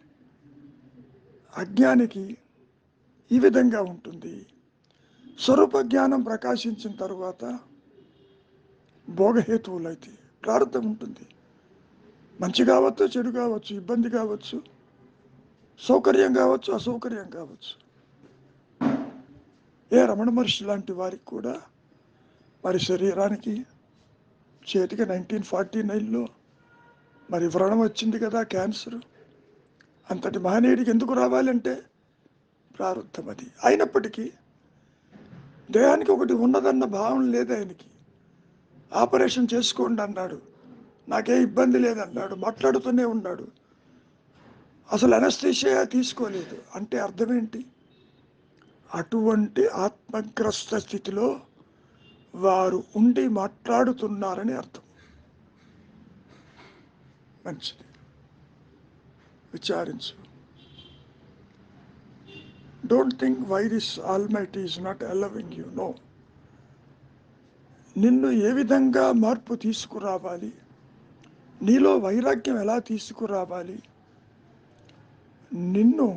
అజ్ఞానికి ఈ విధంగా ఉంటుంది. స్వరూప జ్ఞానం ప్రకాశించిన తరువాత భోగహేతువులైతే ప్రారంధం ఉంటుంది. మంచి కావచ్చు, చెడు కావచ్చు, ఇబ్బంది కావచ్చు, సౌకర్యం కావచ్చు, అసౌకర్యం కావచ్చు. రమణ మహర్షి లాంటి వారికి కూడా మరి శరీరానికి చేతికి 1949లో మరి వ్రణం వచ్చింది కదా, క్యాన్సర్. అంతటి మహనీయుడికి ఎందుకు రావాలంటే ప్రారంధం అది. అయినప్పటికీ దేహానికి ఒకటి ఉన్నదన్న భావం లేదు ఆయనకి. ఆపరేషన్ చేసుకోండి అన్నాడు, నాకే ఇబ్బంది లేదన్నాడు, మాట్లాడుతూనే ఉన్నాడు. అసలు అనస్థీషియా తీసుకోలేదు అంటే అర్థం ఏంటి? అటువంటి ఆత్మగ్రస్త స్థితిలో వారు ఉండి మాట్లాడుతున్నారని అర్థం. మంచిది, విచారించు. Don't think why this almighty is not allowing you. No. నిన్ను ఏ విధంగా మార్పు తీసుకురావాలి, నీలో వైరాగ్యం ఎలా తీసుకురావాలి, నిన్ను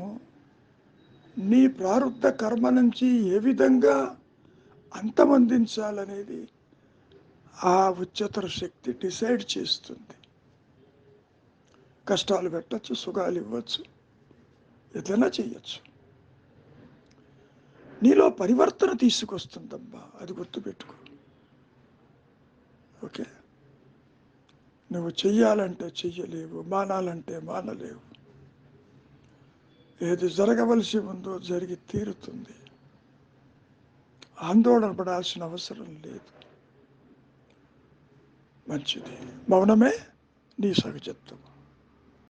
నీ ప్రారంధ కర్మ నుంచి ఏ విధంగా అంతమందించాలనేది ఆ ఉच्चतर శక్తి డిసైడ్ చేస్తుంది. కష్టాలు పెట్టచ్చు, సుఖాలు ఇవ్వచ్చు, ఏదైనా చెయ్యొచ్చు. నీలో పరివర్తన తీసుకొస్తుందమ్మా, అది గుర్తుపెట్టుకో. ఓకే, నువ్వు చెయ్యాలంటే చెయ్యలేవు, మానాలంటే మానలేవు. ఏది జరగవలసి ఉందో జరిగి తీరుతుంది. ఆందోళన పడాల్సిన అవసరం లేదు. మంచిది, మౌనమే నీ సహజత్వం.